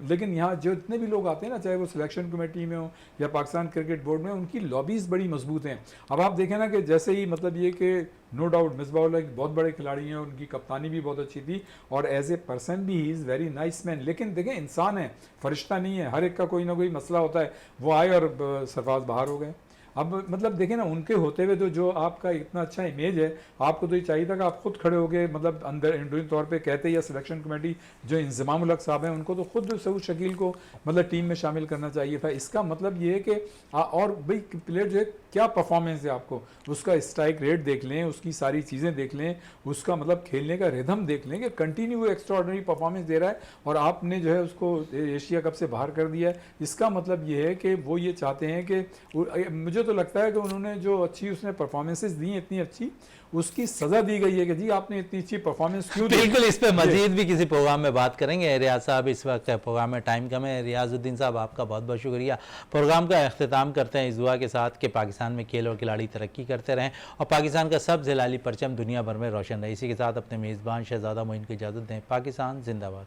[SPEAKER 2] लेकिन यहाँ जो इतने भी लोग आते हैं ना, चाहे वो सिलेक्शन कमेटी में हो या पाकिस्तान क्रिकेट बोर्ड में, उनकी लॉबीज बड़ी मजबूत हैं। अब आप देखें ना कि जैसे ही मतलब ये कि नो डाउट मिसबाह एक बहुत बड़े खिलाड़ी हैं, उनकी कप्तानी भी बहुत अच्छी थी और एज ए पर्सन भी he is very nice man. लेकिन देखें इंसान है, फरिश्ता नहीं है, हर एक का कोई ना कोई मसला होता है। वो आए और सरफराज बाहर हो गए। अब मतलब देखें ना, उनके होते हुए तो जो आपका इतना अच्छा इमेज है, आपको तो ये चाहिए था कि आप खुद खड़े हो गए, मतलब अंदर इंडोरिंग तौर पे कहते, या सिलेक्शन कमेटी जो इंजमाम उल हक साहब हैं उनको तो खुद सऊद शकील को मतलब टीम में शामिल करना चाहिए था। इसका मतलब ये है कि और भाई प्लेयर जो है क्या परफॉर्मेंस है, आपको उसका स्ट्राइक रेट देख लें, उसकी सारी चीज़ें देख लें, उसका मतलब खेलने का रिदम देख लें कि कंटिन्यू वो एक्स्ट्राऑर्डिनरी परफॉर्मेंस दे रहा है और आपने जो है उसको एशिया कप से बाहर कर दिया है। इसका मतलब ये है कि वो ये चाहते हैं कि मुझे मुझे तो लगता है कि उन्होंने जो अच्छी उसने परफॉर्मेंसेस दी इतनी अच्छी, उसकी सज़ा दी गई है कि जी आपने इतनी अच्छी परफॉर्मेंस क्यों दी।
[SPEAKER 1] बिल्कुल, इस पे मजीद भी किसी प्रोग्राम में बात करेंगे। रियाज साहब, इस वक्त प्रोग्राम में टाइम कम है। रियाजुद्दीन साहब, आपका बहुत बहुत शुक्रिया। प्रोग्राम का अख्ताम करते हैं इस दुआ के साथ कि पाकिस्तान में खेल और खिलाड़ी तरक्की करते रहें और पाकिस्तान का सब जिलाली परचम दुनिया भर में रोशन रहे। इसी के साथ अपने मेज़बान शहजादा मोइन को इजाज़त दें। पाकिस्तान जिंदाबाद।